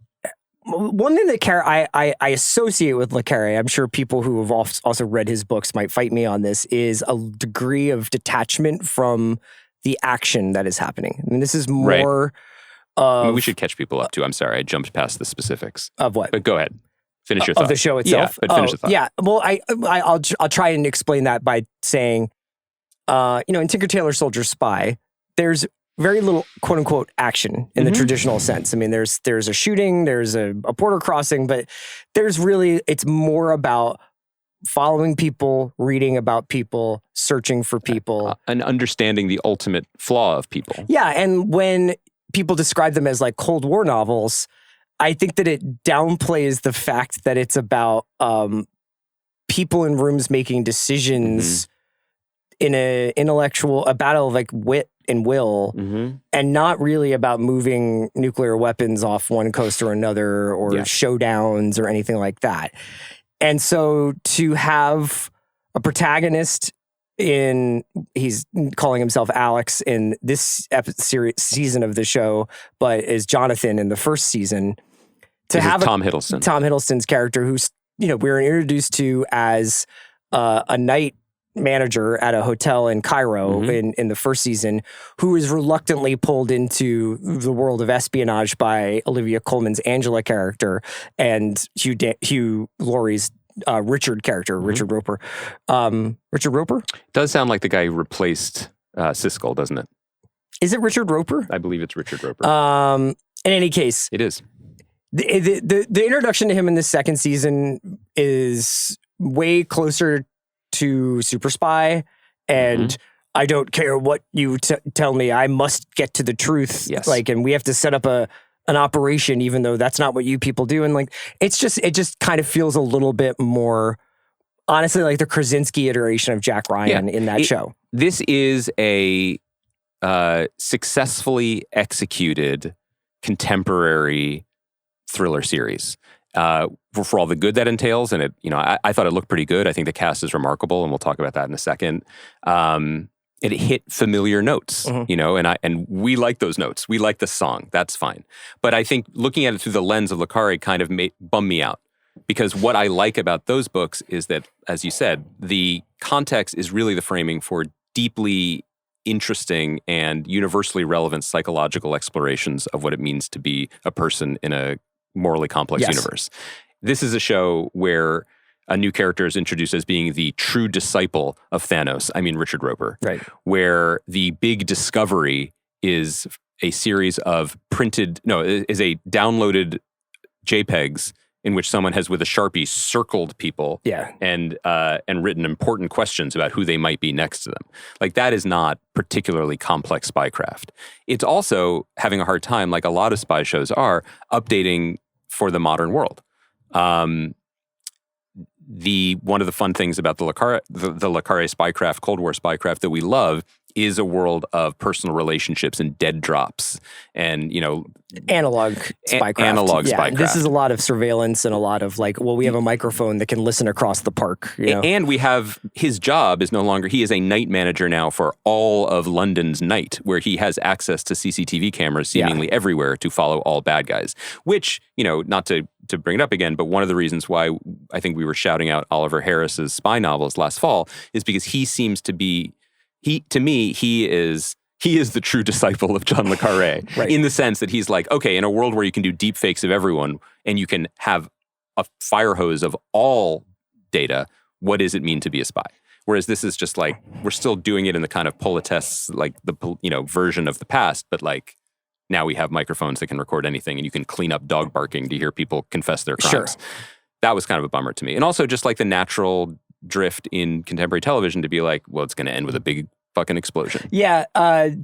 One thing that I associate with Le Carré, I'm sure people who have also read his books might fight me on this, is a degree of detachment from the action that is happening. I mean, this is more of... we should catch people up too. I'm sorry, I jumped past the specifics. Of what? But go ahead. Finish your thought. Of the show itself? Yeah, but finish the thought. Yeah, well, I'll try and explain that by saying, in Tinker Tailor Soldier Spy, there's very little quote unquote action in the traditional sense. I mean, there's a shooting, there's a border crossing, but it's more about following people, reading about people, searching for people. And understanding the ultimate flaw of people. Yeah, and when people describe them as Cold War novels, I think that it downplays the fact that it's about people in rooms making decisions in a battle of wit and will, and not really about moving nuclear weapons off one coast or another, or showdowns or anything like that. And so to have a protagonist he's calling himself Alex in this season of the show, but is Jonathan in the first season. To have Tom Hiddleston. Tom Hiddleston's character, who's, we're introduced to as a night manager at a hotel in Cairo in the first season, who is reluctantly pulled into the world of espionage by Olivia Colman's Angela character and Hugh Laurie's Richard character, Richard Roper. Richard Roper? Does sound like the guy who replaced Siskel, doesn't it? Is it Richard Roper? I believe it's Richard Roper. In any case. It is. The introduction to him in this second season is way closer to Super Spy, and I don't care what you tell me, I must get to the truth. Yes. And we have to set up an operation, even though that's not what you people do. And it just kind of feels a little bit more, honestly, like the Krasinski iteration of Jack Ryan in that show. This is a successfully executed contemporary thriller series. For all the good that entails, and I thought it looked pretty good. I think the cast is remarkable, and we'll talk about that in a second. It hit familiar notes, and we like those notes. We like the song. That's fine. But I think looking at it through the lens of Le Carré kind of bummed me out Because what I like about those books is that, as you said, the context is really the framing for deeply interesting and universally relevant psychological explorations of what it means to be a person in a morally complex universe. This is a show where a new character is introduced as being the true disciple of Thanos. I mean, Richard Roper. Right. Where the big discovery is a series of is a downloaded JPEGs in which someone has with a Sharpie circled people and written important questions about who they might be next to them. Like, that is not particularly complex spycraft. It's also having a hard time, like a lot of spy shows are, updating for the modern world. One of the fun things about the Le Carre spycraft, Cold War spycraft that we love is a world of personal relationships and dead drops and, analog spycraft. Spycraft. This is a lot of surveillance and a lot of we have a microphone that can listen across the park. And we have, his job is no longer, he is a night manager now for all of London's night, where he has access to CCTV cameras seemingly everywhere to follow all bad guys, which, not to bring it up again, but one of the reasons why I think we were shouting out Oliver Harris's spy novels last fall is because he seems to be, he is the true disciple of John Le Carre in the sense that he's like, okay, in a world where you can do deep fakes of everyone and you can have a fire hose of all data, what does it mean to be a spy? Whereas this is just like, we're still doing it in the kind of politesse, like the, version of the past, but like now we have microphones that can record anything and you can clean up dog barking to hear people confess their crimes. Sure. That was kind of a bummer to me. And also just like the natural drift in contemporary television to be like, well, it's going to end with a big fucking explosion. Yeah.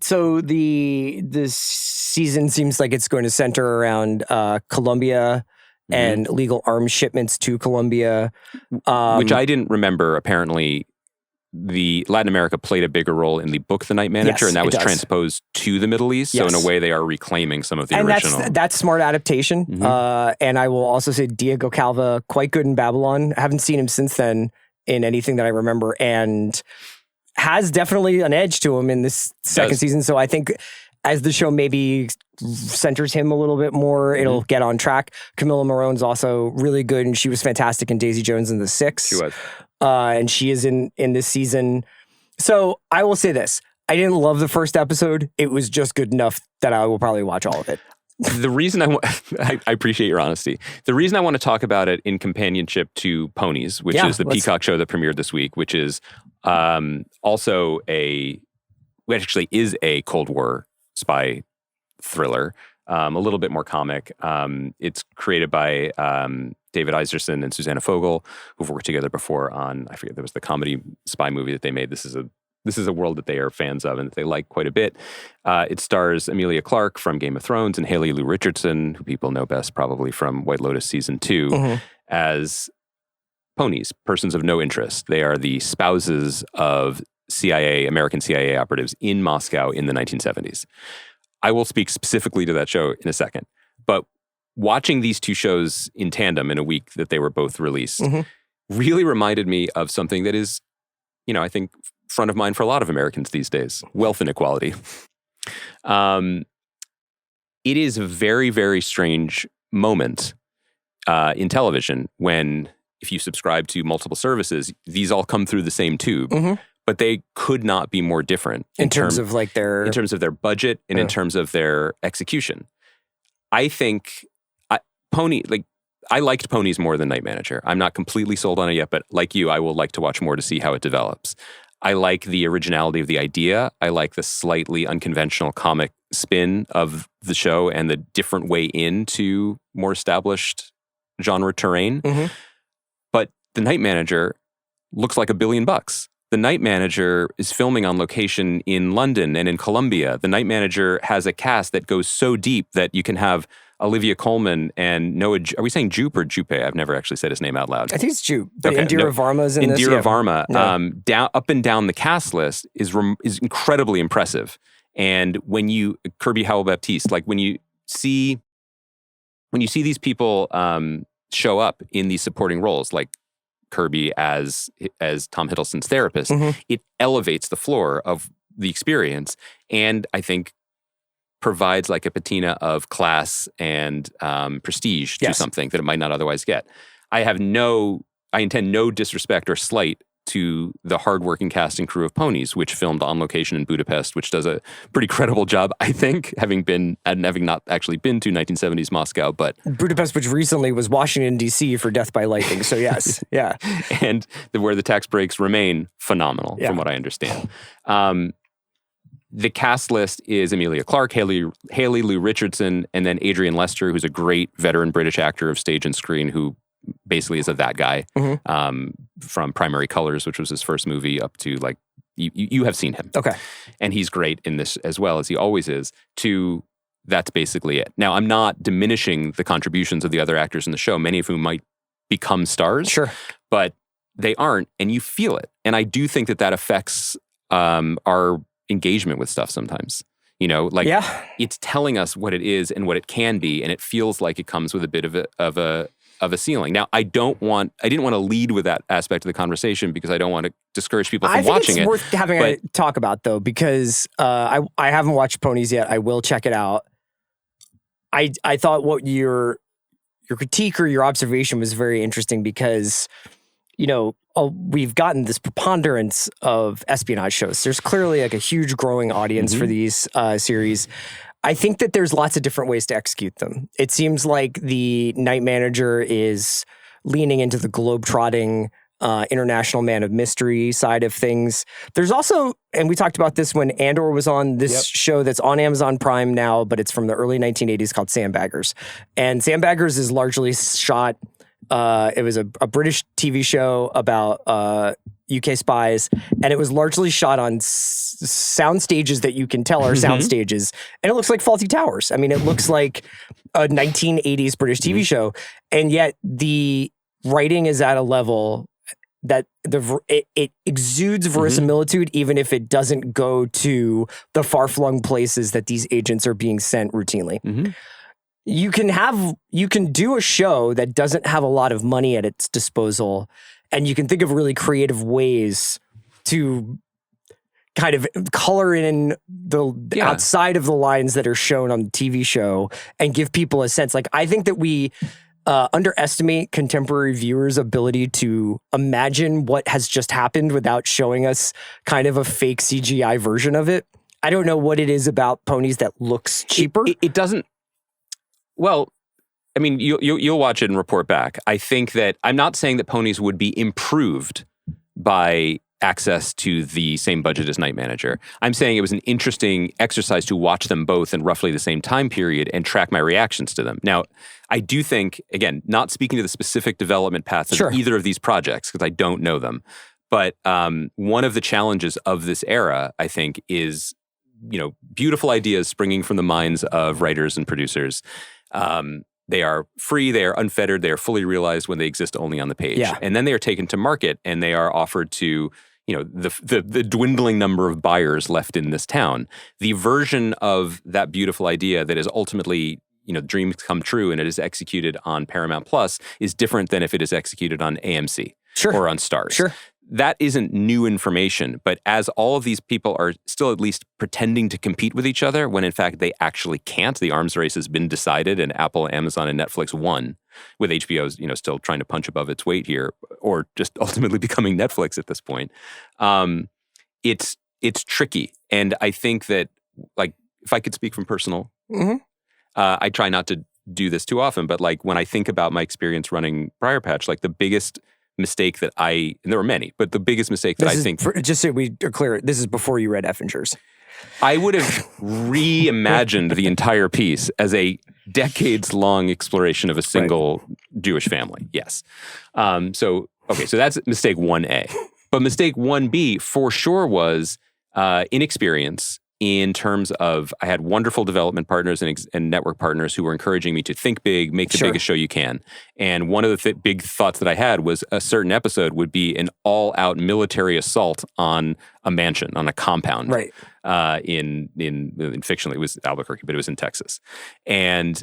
So this season seems like it's going to center around Colombia and illegal arms shipments to Colombia. Which I didn't remember. Apparently, the Latin America played a bigger role in the book The Night Manager, and that was transposed to the Middle East. So in a way, they are reclaiming some of the original. That's smart adaptation. And I will also say Diego Calva, quite good in Babylon. I haven't seen him since then in anything that I remember, and has definitely an edge to him in this second season. So I think as the show maybe centers him a little bit more, it'll get on track. Camilla Marone's also really good, and she was fantastic in Daisy Jones and the Six. She was. And she is in this season. So I will say this. I didn't love the first episode. It was just good enough that I will probably watch all of it. The reason I appreciate your honesty. The reason I want to talk about it in companionship to Ponies, which is the Peacock show that premiered this week, which is also actually is a Cold War spy thriller, a little bit more comic. It's created by David Iserson and Susanna Fogel, who've worked together before on, I forget, there was the comedy spy movie that they made. This is a world that they are fans of and that they like quite a bit. It stars Emilia Clarke from Game of Thrones and Haley Lou Richardson, who people know best probably from White Lotus Season 2, as Ponies, persons of no interest. They are the spouses of American CIA operatives in Moscow in the 1970s. I will speak specifically to that show in a second. But watching these two shows in tandem in a week that they were both released really reminded me of something that is, I think, front of mind for a lot of Americans these days: wealth inequality. It is a very, very strange moment in television when, if you subscribe to multiple services, these all come through the same tube, but they could not be more different in terms of their budget and in terms of their execution. I think I liked Ponies more than Night Manager. I'm not completely sold on it yet, but like you, I will like to watch more to see how it develops. I like the originality of the idea. I like the slightly unconventional comic spin of the show and the different way into more established genre terrain. But The Night Manager looks like $1 billion. The Night Manager is filming on location in London and in Colombia. The Night Manager has a cast that goes so deep that you can have Olivia Colman and Noah. Are we saying Jupe or Jupe? I've never actually said his name out loud. I think it's Jupe. But Indira Varma's in this. Indira Varma, down up and down the cast list is incredibly impressive. And when you Kirby Howell-Baptiste, like when you see these people show up in these supporting roles, like Kirby as Tom Hiddleston's therapist, it elevates the floor of the experience, and I think provides like a patina of class and prestige to something that it might not otherwise get. I intend no disrespect or slight to the hardworking cast and crew of Ponies, which filmed on location in Budapest, which does a pretty credible job, I think, having not actually been to 1970s Moscow, but Budapest, which recently was Washington, D.C. for Death by Lightning. So yes, yeah. And where the tax breaks remain phenomenal, from what I understand. The cast list is Emilia Clarke, Haley Lou Richardson, and then Adrian Lester, who's a great veteran British actor of stage and screen who basically is that guy from Primary Colors, which was his first movie, up to like, you have seen him. Okay. And he's great in this as well, as he always is, that's basically it. Now, I'm not diminishing the contributions of the other actors in the show, many of whom might become stars. Sure. But they aren't, and you feel it. And I do think that affects our engagement with stuff sometimes. You know, like it's telling us what it is and what it can be, and it feels like it comes with a bit of a ceiling. Now, I didn't want to lead with that aspect of the conversation because I don't want to discourage people from watching it. It's worth having a talk about, though, because I haven't watched Ponies yet. I will check it out. I thought what your critique or your observation was very interesting because, you know, we've gotten this preponderance of espionage shows. There's clearly like a huge growing audience for these series. I think that there's lots of different ways to execute them. It seems like the Night Manager is leaning into the globe-trotting international man of mystery side of things. There's also, and we talked about this when Andor was on, this show that's on Amazon Prime now, but it's from the early 1980s called Sandbaggers. And Sandbaggers is largely shot, it was a British TV show about UK spies, and it was largely shot on sound stages that you can tell are sound stages, and it looks like Fawlty Towers. I mean, it looks like a 1980s British TV show, and yet the writing is at a level that it exudes verisimilitude, even if it doesn't go to the far-flung places that these agents are being sent routinely. You can do a show that doesn't have a lot of money at its disposal, and you can think of really creative ways to kind of color in the outside of the lines that are shown on the TV show and give people a sense. Like, I think that we underestimate contemporary viewers' ability to imagine what has just happened without showing us kind of a fake CGI version of it. I don't know what it is about Ponies that looks cheaper. It doesn't. Well, I mean, you'll watch it and report back. I think that I'm not saying that Ponies would be improved by access to the same budget as Night Manager. I'm saying it was an interesting exercise to watch them both in roughly the same time period and track my reactions to them. Now, I do think, again, not speaking to the specific development paths of either of these projects, because I don't know them, but one of the challenges of this era, I think, is, you know, beautiful ideas springing from the minds of writers and producers. They are free, they are unfettered, they are fully realized when they exist only on the page. And then they are taken to market and they are offered to, you know, the dwindling number of buyers left in this town. The version of that beautiful idea that is ultimately, you know, dreams come true and it is executed on Paramount Plus is different than if it is executed on AMC or on Starz. That isn't new information, but as all of these people are still at least pretending to compete with each other, when in fact they actually can't, the arms race has been decided, and Apple, Amazon, and Netflix won, with HBO's, you know, still trying to punch above its weight here, or just ultimately becoming Netflix at this point. It's tricky, and I think that, like, if I could speak from personal, I try not to do this too often, but like when I think about my experience running Briar Patch, like the biggest mistake that and there were many, but the biggest mistake that I think... just so we are clear, this is before you read Effingers. I would have reimagined the entire piece as a decades-long exploration of a single Jewish family. Yes. So that's mistake 1A. But mistake 1B for sure was inexperience in terms of I had wonderful development partners and network partners who were encouraging me to think big, make the biggest show you can. And one of the big thoughts that I had was a certain episode would be an all-out military assault on a mansion, on a compound. In fiction, it was Albuquerque, but it was in Texas. And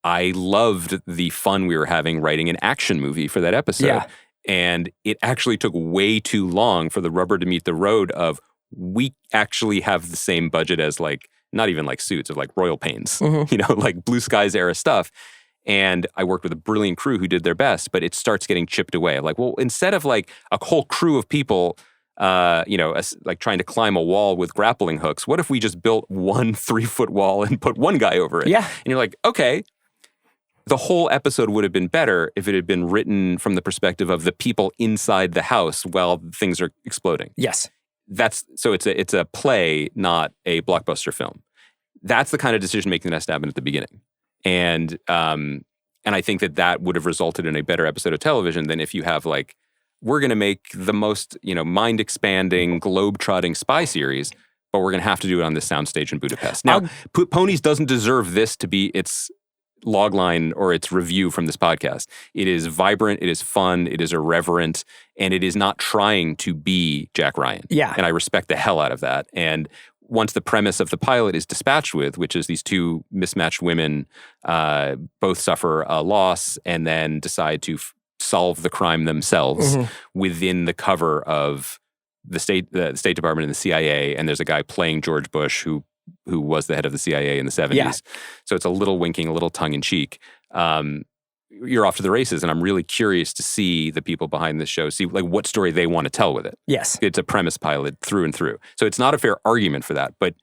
I loved the fun we were having writing an action movie for that episode. And it actually took way too long for the rubber to meet the road of, we actually have the same budget as, like, not even like Suits, of like Royal Pains, you know, like Blue Skies era stuff. And I worked with a brilliant crew who did their best, but it starts getting chipped away. Like, well, instead of like a whole crew of people, like trying to climb a wall with grappling hooks, what if we just built 1 3-foot wall and put one guy over it? Yeah. And you're like, okay. The whole episode would have been better if it had been written from the perspective of the people inside the house while things are exploding. Yes. So it's a play, not a blockbuster film. That's the kind of decision making that has to happen at the beginning. And I think that would have resulted in a better episode of television than if you have like, we're going to make the most, mind expanding, globe trotting spy series, but we're going to have to do it on this soundstage in Budapest. Now, Ponies doesn't deserve this to be its logline or its review from this podcast. It is vibrant, it is fun, it is irreverent, and it is not trying to be Jack Ryan. Yeah. And I respect the hell out of that. And once the premise of the pilot is dispatched with, which is these two mismatched women both suffer a loss and then decide to solve the crime themselves within the cover of the State Department and the CIA, and there's a guy playing George Bush who was the head of the CIA in the 70s. Yeah. So it's a little winking, a little tongue-in-cheek. You're off to the races, and I'm really curious to see the people behind this show, see like what story they want to tell with it. Yes. It's a premise pilot through and through. So it's not a fair argument for that, but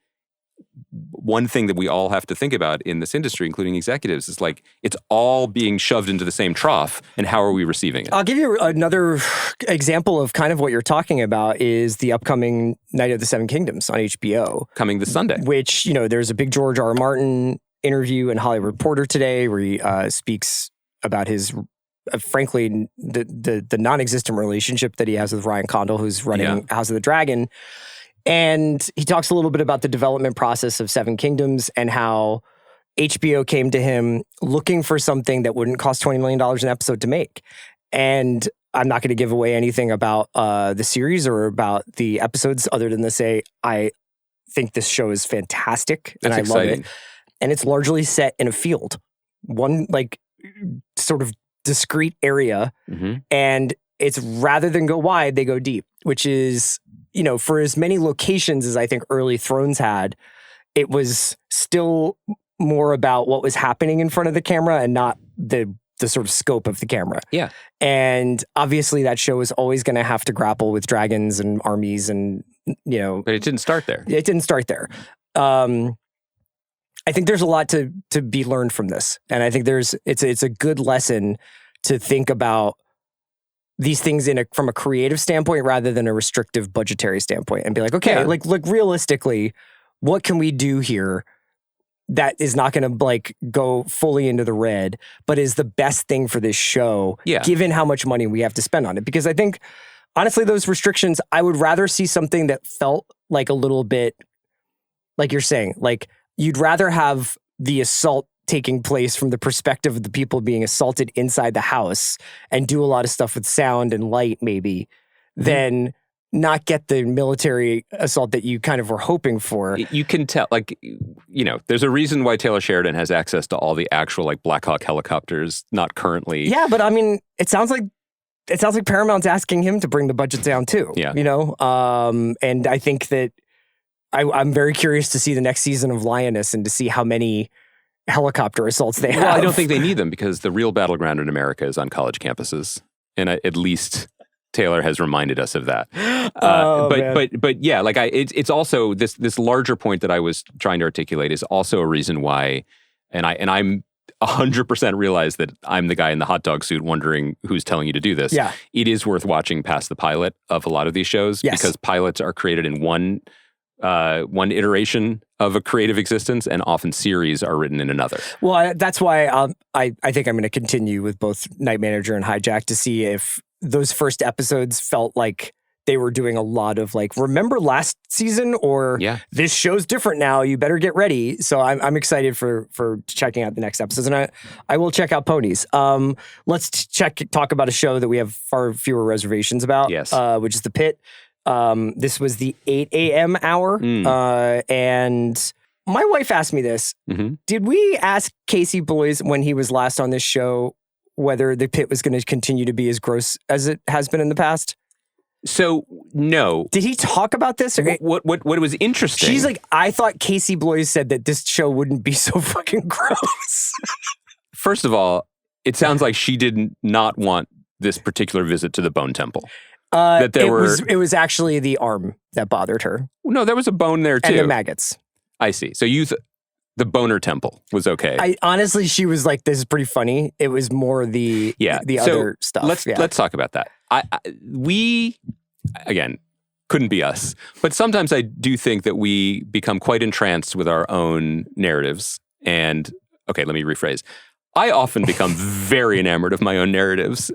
one thing that we all have to think about in this industry, including executives, is like it's all being shoved into the same trough, and how are we receiving it? I'll give you another example of kind of what you're talking about is the upcoming Night of the Seven Kingdoms on HBO. Coming this Sunday. Which, there's a big George R. R. Martin interview in Hollywood Reporter today where he speaks about his, frankly, the non-existent relationship that he has with Ryan Condal, who's running House of the Dragon. And he talks a little bit about the development process of Seven Kingdoms and how HBO came to him looking for something that wouldn't cost $20 million an episode to make. And I'm not going to give away anything about the series or about the episodes other than to say I think this show is fantastic and I love it. And it's largely set in a field. One like sort of discrete area. And it's rather than go wide, they go deep, which is, for as many locations as I think early Thrones had, it was still more about what was happening in front of the camera and not the sort of scope of the camera. Yeah. And obviously that show is always going to have to grapple with dragons and armies and, But it didn't start there. It didn't start there. I think there's a lot to be learned from this. And I think it's a good lesson to think about these things from a creative standpoint rather than a restrictive budgetary standpoint and be like, okay, like look realistically, what can we do here that is not going to like go fully into the red, but is the best thing for this show, given how much money we have to spend on it? Because I think, honestly, those restrictions, I would rather see something that felt like a little bit, like you're saying, like you'd rather have the assault taking place from the perspective of the people being assaulted inside the house and do a lot of stuff with sound and light maybe, than not get the military assault that you kind of were hoping for. You can tell, like, there's a reason why Taylor Sheridan has access to all the actual like Black Hawk helicopters, not currently. Yeah, but I mean, it sounds like Paramount's asking him to bring the budget down too. Yeah. And I think that I'm very curious to see the next season of Lioness and to see how many helicopter assaults they have. Well, I don't think they need them because the real battleground in America is on college campuses. And at least Taylor has reminded us of that. But yeah, like it's also this larger point that I was trying to articulate is also a reason why, and I'm 100% realize that I'm the guy in the hot dog suit wondering who's telling you to do this. Yeah. It is worth watching past the pilot of a lot of these shows because pilots are created in one iteration of a creative existence, and often series are written in another. Well, that's why I think I'm going to continue with both Night Manager and Hijack to see if those first episodes felt like they were doing a lot of like, remember last season, or this show's different now, you better get ready. So I'm excited for checking out the next episodes, and I will check out Ponies. Let's talk about a show that we have far fewer reservations about, which is The Pitt. This was the 8 a.m. hour. And my wife asked me this. Did we ask Casey Bloys when he was last on this show whether The Pitt was going to continue to be as gross as it has been in the past? So, no. Did he talk about this? What was interesting? She's like, I thought Casey Bloys said that this show wouldn't be so fucking gross. First of all, it sounds like she did not want this particular visit to the Bone Temple. It was actually the arm that bothered her. No, there was a bone there too. And the maggots. I see. So the boner temple was okay. Honestly, she was like, "This is pretty funny." It was more the other stuff. Let's talk about that. We again couldn't be us, but sometimes I do think that we become quite entranced with our own narratives. And okay, let me rephrase. I often become very enamored of my own narratives.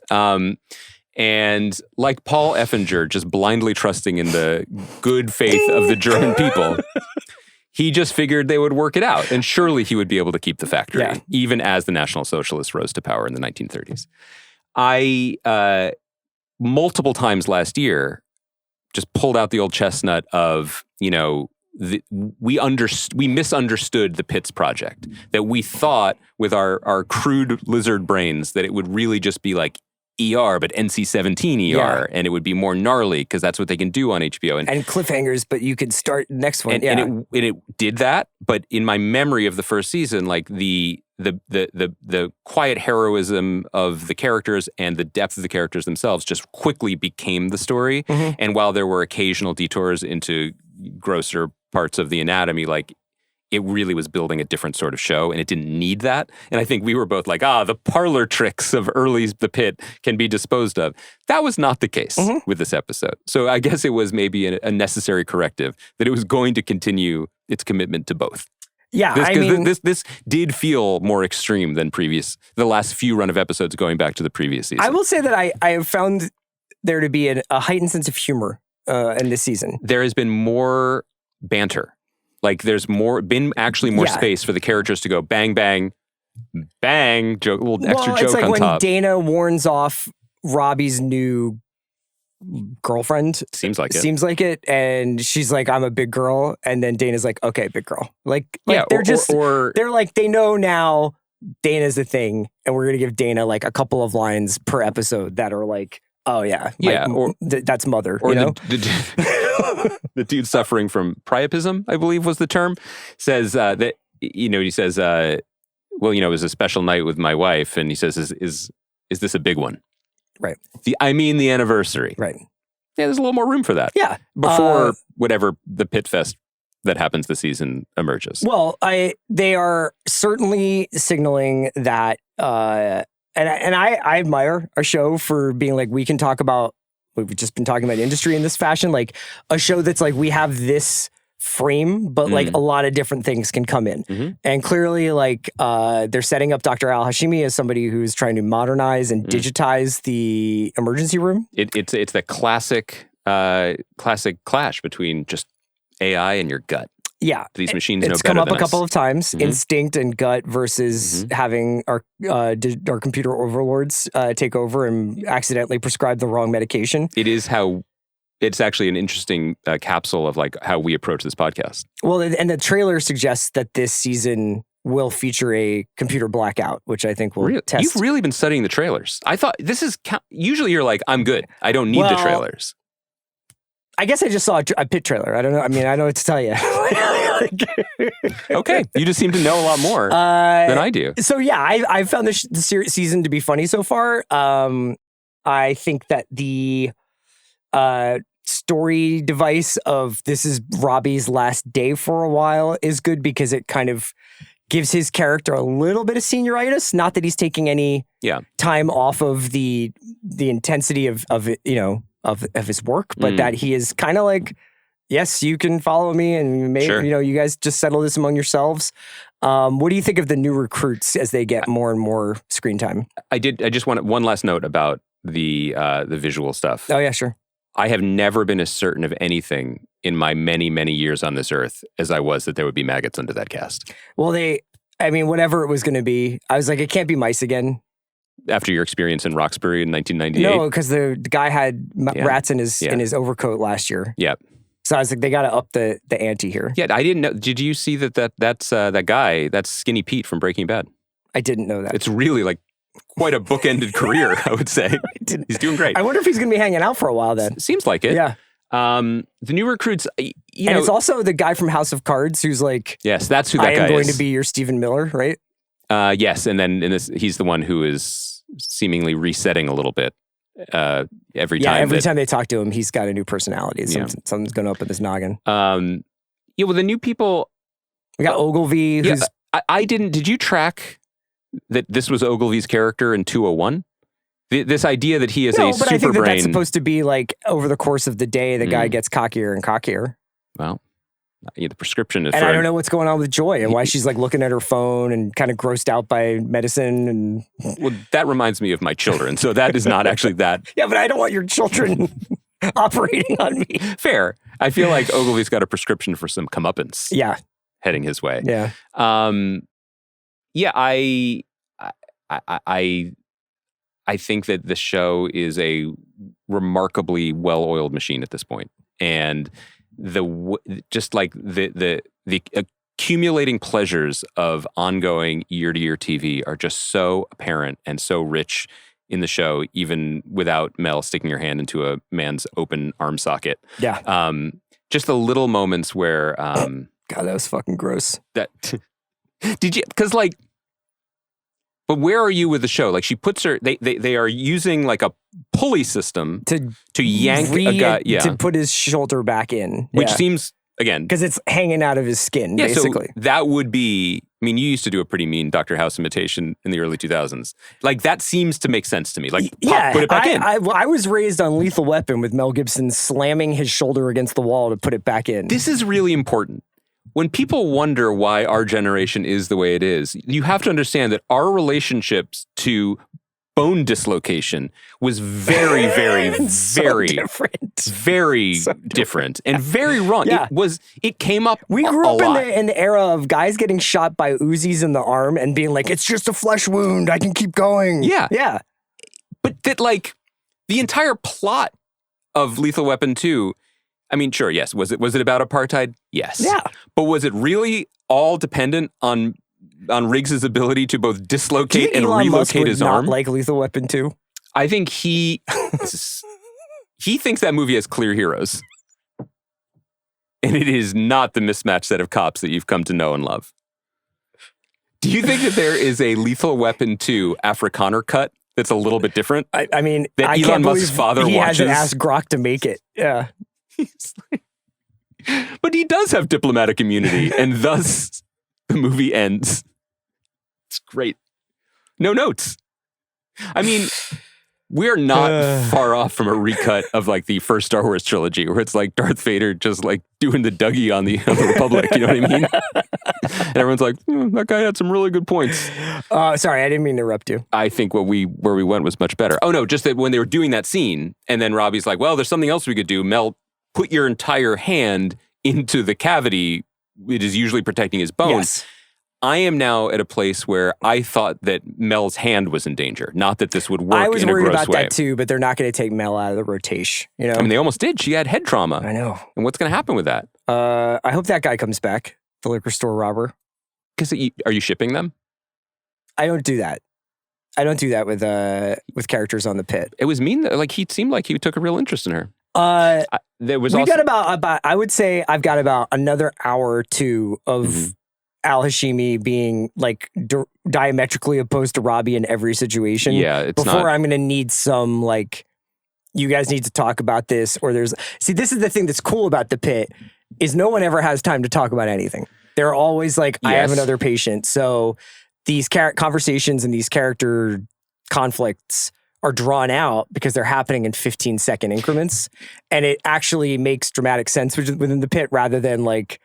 And like Paul Effinger, just blindly trusting in the good faith of the German people, he just figured they would work it out. And surely he would be able to keep the factory, even as the National Socialists rose to power in the 1930s. I, multiple times last year, just pulled out the old chestnut of, we misunderstood the Pitt's project. That we thought with our crude lizard brains that it would really just be like ER, but NC-17 ER, and it would be more gnarly because that's what they can do on HBO. And cliffhangers, but you could start the next one. And it did that, but in my memory of the first season, like the quiet heroism of the characters and the depth of the characters themselves just quickly became the story. Mm-hmm. And while there were occasional detours into grosser parts of the anatomy, like it really was building a different sort of show, and it didn't need that. And I think we were both like, the parlor tricks of early The Pitt can be disposed of. That was not the case with this episode. So I guess it was maybe a necessary corrective that it was going to continue its commitment to both. Yeah, this did feel more extreme than the last few run of episodes going back to the previous season. I will say that I have found there to be a heightened sense of humor in this season. There has been more banter. Like there's been actually more space for the characters to go bang, bang, bang, joke, a little extra joke on top. It's like when Dana warns off Robbie's new girlfriend. Seems like it. And she's like, "I'm a big girl." And then Dana's like, "Okay, big girl." They're like, they know now Dana's the thing. And we're going to give Dana like a couple of lines per episode that are like, "Oh yeah. That's mother." Or the dude suffering from priapism, I believe was the term, says that, he says, it was a special night with my wife. And he says, is this a big one? Right. The anniversary. Right. Yeah, there's a little more room for that. Yeah. Before whatever the Pitt Fest that happens this season emerges. Well, they are certainly signaling that, and I admire our show for being like, we can talk about, we've just been talking about industry in this fashion, like a show that's like, we have this frame, but like a lot of different things can come in. Mm-hmm. And clearly like they're setting up Dr. Al-Hashimi as somebody who's trying to modernize and digitize the emergency room. It's that classic clash between just AI and your gut. Yeah. These machines know better It's come up than a couple us. of times. Mm-hmm. Instinct and gut versus having our computer overlords take over and accidentally prescribe the wrong medication. It's actually an interesting capsule of like how we approach this podcast. Well, and the trailer suggests that this season will feature a computer blackout, which I think will test. You've really been studying the trailers. I thought usually you're like, I'm good. I don't need the trailers. I guess I just saw a Pitt trailer. I don't know. I mean, I don't know what to tell you. Okay. You just seem to know a lot more than I do. So yeah, I found the season to be funny so far. I think that the story device of this is Robbie's last day for a while is good because it kind of gives his character a little bit of senioritis. Not that he's taking any time off of the intensity of his work, but that he is kind of like, yes, you can follow me and maybe, you guys just settle this among yourselves. What do you think of the new recruits as they get more and more screen time? I just want one last note about the visual stuff. Oh yeah, sure. I have never been as certain of anything in my many, many years on this earth as I was that there would be maggots under that cast. Well, whatever it was going to be, I was like, it can't be mice again. After your experience in Roxbury in 1998? No, because the guy had rats in his overcoat last year. Yeah. So I was like, they got to up the ante here. Yeah, I didn't know. Did you see that's that guy, that's Skinny Pete from Breaking Bad? I didn't know that. It's really like quite a bookended career, I would say. He's doing great. I wonder if he's going to be hanging out for a while then. Seems like it. Yeah. The new recruits, and it's also the guy from House of Cards who's like, yes, that's who that guy is. I am going to be your Stephen Miller, right? Yes, and then he's the one who is seemingly resetting a little bit every time. Every time they talk to him, he's got a new personality. Something's going up in his noggin. Well, the new people. We got Ogilvy. Who's I didn't. Did you track that this was Ogilvy's character in 201? This idea that he is a super I think brain. that's supposed to be like over the course of the day, the guy gets cockier and cockier. Well, the prescription is. And I don't know what's going on with Joy and why she's like looking at her phone and kind of grossed out by medicine. And well, that reminds me of my children. So that is not actually that. Yeah, but I don't want your children operating on me. Fair. I feel like Ogilvy's got a prescription for some comeuppance. Yeah. Heading his way. Yeah. I think that the show is a remarkably well-oiled machine at this point. And the accumulating pleasures of ongoing year-to-year TV are just so apparent and so rich in the show, even without Mel sticking her hand into a man's open arm socket. Yeah. Just the little moments where... God, that was fucking gross. Did you... Because like... But where are you with the show? Like she puts her... They are using like a pulley system to yank a guy... To put his shoulder back in. Which seems... Again... Because it's hanging out of his skin, basically. So that would be... I mean, you used to do a pretty mean Dr. House imitation in the early 2000s. Like, that seems to make sense to me. Like, put it back in. I was raised on Lethal Weapon with Mel Gibson slamming his shoulder against the wall to put it back in. This is really important. When people wonder why our generation is the way it is, you have to understand that our relationships to bone dislocation was very, very, very different. Very different and very wrong. Yeah. It came up We grew up in the era of guys getting shot by Uzis in the arm and being like, it's just a flesh wound. I can keep going. Yeah. Yeah. But that like the entire plot of Lethal Weapon 2, I mean, sure, yes. Was it about apartheid? Yes. Yeah. But was it really all dependent on Riggs's ability to both dislocate and relocate his arm? Like Lethal Weapon 2? I think he thinks that movie has clear heroes. And it is not the mismatched set of cops that you've come to know and love. Do you think that there is a Lethal Weapon 2 Afrikaner cut that's a little bit different? I mean, that Elon Musk's father he watches? He hasn't asked Grok to make it. Yeah. But he does have diplomatic immunity, and thus the movie ends. It's great. No notes. I mean, we're not far off from a recut of like the first Star Wars trilogy, where it's like Darth Vader just like doing the Dougie on the Republic. You know what I mean? And everyone's like, that guy had some really good points. Sorry, I didn't mean to interrupt you. I think where we went was much better. Oh no, just that when they were doing that scene, and then Robbie's like, well, there's something else we could do. Mel, put your entire hand into the cavity. It is usually protecting his bones. Yes. I am now at a place where I thought that Mel's hand was in danger, not that this would work in a gross way. I was worried about that too, but they're not going to take Mel out of the rotation. You know? I mean, they almost did. She had head trauma. I know. And what's going to happen with that? I hope that guy comes back, the liquor store robber. Because are you shipping them? I don't do that. I don't do that with characters on the Pit. It was mean. Like he seemed like he took a real interest in her. Got about. I would say I've got about another hour or two of Al Hashimi being like diametrically opposed to Robbie in every situation. Yeah, before I'm going to need some like, you guys need to talk about this. Or this is the thing that's cool about the Pit is no one ever has time to talk about anything. They're always like, I have another patient. So these conversations and these character conflicts are drawn out because they're happening in 15-second increments. And it actually makes dramatic sense within the Pit rather than like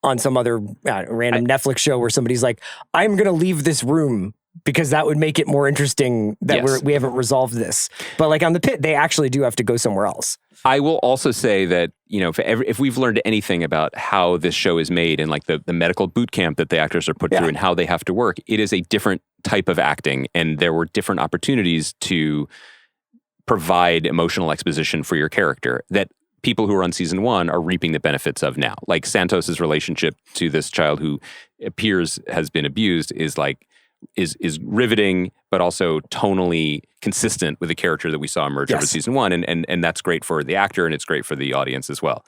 on some other random Netflix show where somebody's like, I'm going to leave this room because that would make it more interesting that we haven't resolved this. But like on the Pit, they actually do have to go somewhere else. I will also say that, you know, if we've learned anything about how this show is made and like the medical boot camp that the actors are put through and how they have to work, it is a different type of acting. And there were different opportunities to provide emotional exposition for your character that people who are on season 1 are reaping the benefits of now. Like Santos's relationship to this child who appears has been abused is riveting, but also tonally consistent with the character that we saw emerge over season 1. And that's great for the actor and it's great for the audience as well.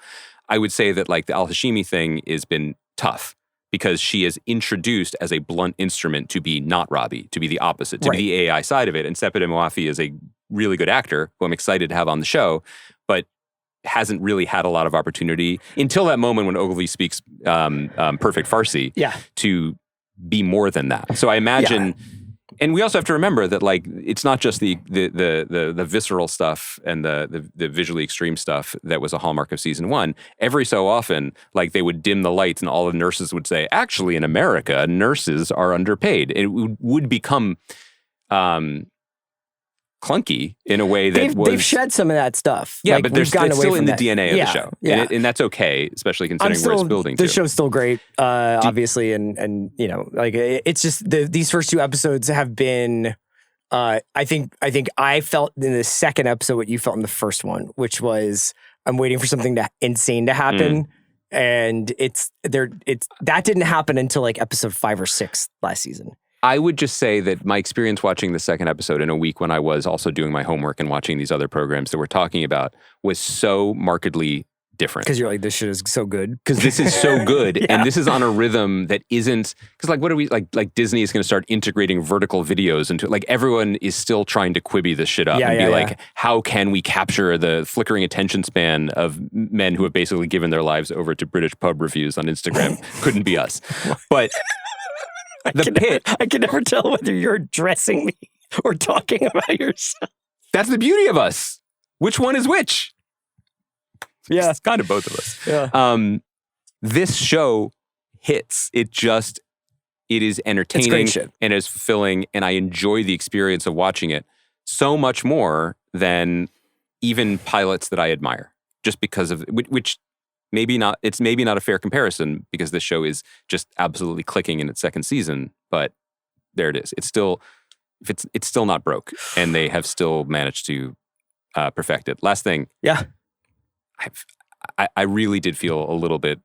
I would say that like the Al Hashimi thing has been tough because she is introduced as a blunt instrument to be not Robbie, to be the opposite, to be the AI side of it. And Sepideh Moafi is a really good actor who I'm excited to have on the show, but hasn't really had a lot of opportunity until that moment when Ogilvy speaks perfect Farsi to be more than that. So I imagine, and we also have to remember that like it's not just the visceral stuff and the visually extreme stuff that was a hallmark of season 1. Every so often, like they would dim the lights and all the nurses would say, actually in America, nurses are underpaid. It would become clunky in a way that they've shed some of that stuff. Yeah, like, but it's still in the DNA of the show. Yeah. And that's okay, especially considering where it's building the to. show's still great, obviously, and you know, like it's just these first 2 episodes have been. I think I felt in the second episode what you felt in the first one, which was I'm waiting for something insane to happen, and that didn't happen until like episode 5 or 6 last season. I would just say that my experience watching the second episode in a week when I was also doing my homework and watching these other programs that we're talking about was so markedly different. Because you're like, this shit is so good. Because this is so good. And this is on a rhythm that isn't, because like, what are we, like Disney is going to start integrating vertical videos into, like everyone is still trying to Quibi this shit up and be like, how can we capture the flickering attention span of men who have basically given their lives over to British pub reviews on Instagram? Couldn't be us. But Pitt. I can never tell whether you're addressing me or talking about yourself. That's the beauty of us. Which one is which? Yeah. It's kind of both of us. Yeah. This show hits. It is entertaining and is fulfilling, and I enjoy the experience of watching it so much more than even pilots that I admire. Just because of, which it's maybe not a fair comparison because this show is just absolutely clicking in its second season, but there it is. It's still not broke, and they have still managed to perfect it. Last thing. Yeah. I really did feel a little bit,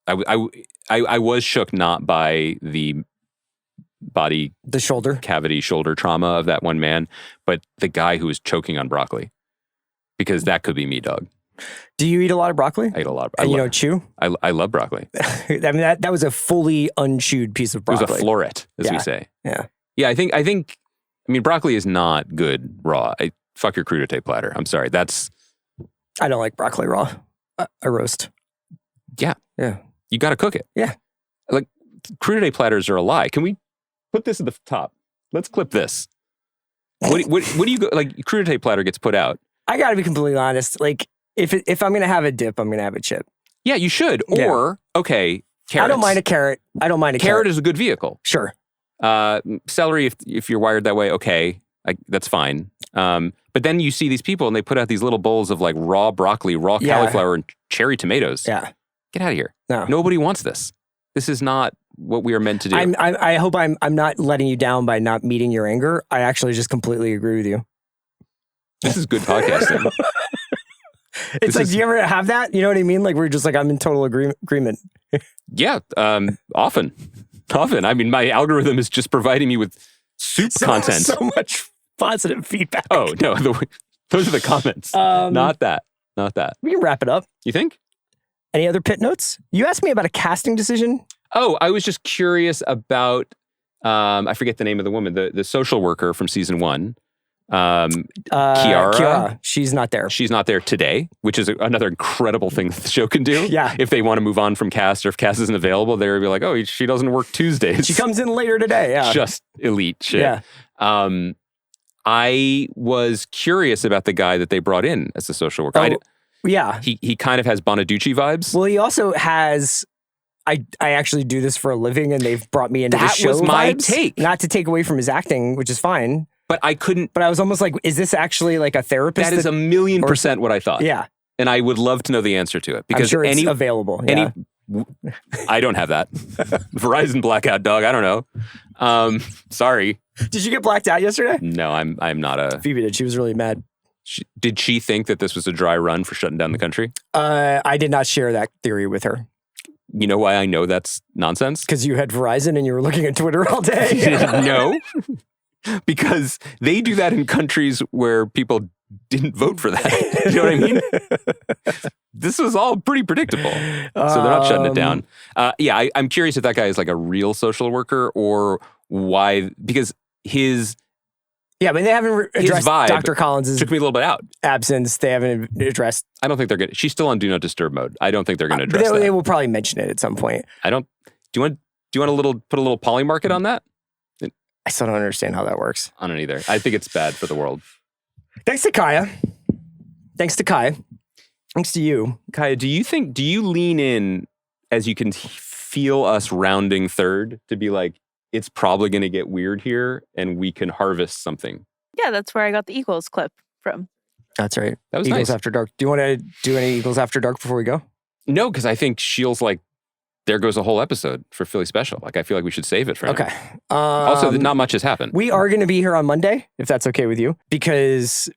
I was shook not by the shoulder cavity shoulder trauma of that one man, but the guy who was choking on broccoli, because that could be me, dog. Do you eat a lot of broccoli? I eat a lot. And you don't chew? I love broccoli. I mean, that was a fully unchewed piece of broccoli. It was a floret, as we say. Yeah. Yeah, I mean, broccoli is not good raw. Fuck your crudité platter. I'm sorry. I don't like broccoli raw. I roast. Yeah. Yeah. You got to cook it. Yeah. Like, crudité platters are a lie. Can we put this at the top? Let's clip this. What do you go, like, crudité platter gets put out. I got to be completely honest. Like, if I'm going to have a dip, I'm going to have a chip. Yeah, you should. Or, okay, carrots. I don't mind a carrot. Carrot is a good vehicle. Sure. Celery, if you're wired that way, okay, that's fine. But then you see these people and they put out these little bowls of like raw broccoli, raw cauliflower, and cherry tomatoes. Yeah. Get out of here. No. Nobody wants this. This is not what we are meant to do. I hope I'm not letting you down by not meeting your anger. I actually just completely agree with you. This is good podcasting. It's like, do you ever have that? You know what I mean? Like, we're just like, I'm in total agreement. Yeah. Often. I mean, my algorithm is just providing me with soup content. So much positive feedback. Oh, no. Those are the comments. Not that. We can wrap it up. You think? Any other Pitt notes? You asked me about a casting decision. Oh, I was just curious about, I forget the name of the woman, the social worker from season 1. Kiara. She's not there. She's not there today, which is another incredible thing that the show can do. Yeah. If they want to move on from cast, or if cast isn't available, they'll be like, oh, she doesn't work Tuesdays. She comes in later today. Yeah. Just elite shit. Yeah. I was curious about the guy that they brought in as the social worker. Yeah. He kind of has Bonaducci vibes. Well, he also has, I actually do this for a living, and they've brought me into the show. That was my take. Not to take away from his acting, which is fine. But I couldn't. But I was almost like, is this actually like a therapist? That is 1,000,000% what I thought. Yeah. And I would love to know the answer to it. Because I'm sure it's available. Yeah. I don't have that. Verizon blackout, dog. I don't know. Sorry. Did you get blacked out yesterday? No, I'm not a... Phoebe did. She was really mad. Did she think that this was a dry run for shutting down the country? I did not share that theory with her. You know why I know that's nonsense? Because you had Verizon and you were looking at Twitter all day. No. Because they do that in countries where people didn't vote for that. You know what I mean? This was all pretty predictable. So they're not shutting it down. I'm curious if that guy is like a real social worker or why, because his but they haven't addressed vibe Dr. Collins' took me a little bit out. absence. They haven't addressed. I don't think they're good. She's still on Do Not Disturb mode. I don't think they're going to address that. They will probably mention it at some point. Do you want put a little poly market on that? I still don't understand how that works. I don't either. I think it's bad for the world. Thanks to Kaya. Thanks to you. Kaya, do you lean in as you can feel us rounding third to be like, it's probably going to get weird here and we can harvest something? Yeah, that's where I got the Eagles clip from. That's right. That was Eagles nice. After Dark. Do you want to do any Eagles After Dark before we go? No, because I think Shields like, there goes a whole episode for Philly Special. Like, I feel like we should save it for him. Okay. Also, not much has happened. We are going to be here on Monday, if that's okay with you, because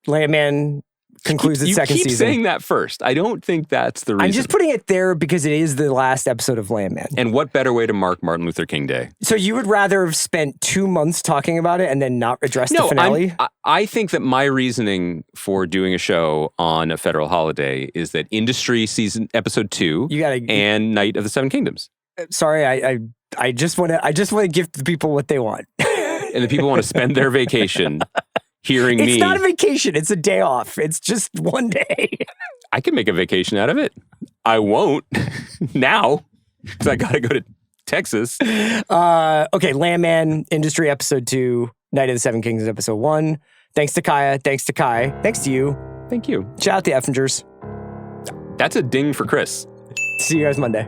Landman concludes its second You keep season. saying that first. I don't think that's the reason. I'm just putting it there because it is the last episode of Landman. And what better way to mark Martin Luther King Day? So you would rather have spent 2 months talking about it and then not address the finale? I think that my reasoning for doing a show on a federal holiday is that Industry season episode 2 and Night of the Seven Kingdoms. Sorry, I just want to give the people what they want. And the people want to spend their vacation hearing me. It's not a vacation. It's a day off. It's just one day. I can make a vacation out of it. I won't now because I got to go to Texas. Okay, Landman, Industry episode 2, Night of the Seven Kingdoms episode 1. Thanks to Kaya. Thanks to Kai. Thanks to you. Thank you. Shout out the Effingers. That's a ding for Chris. See you guys Monday.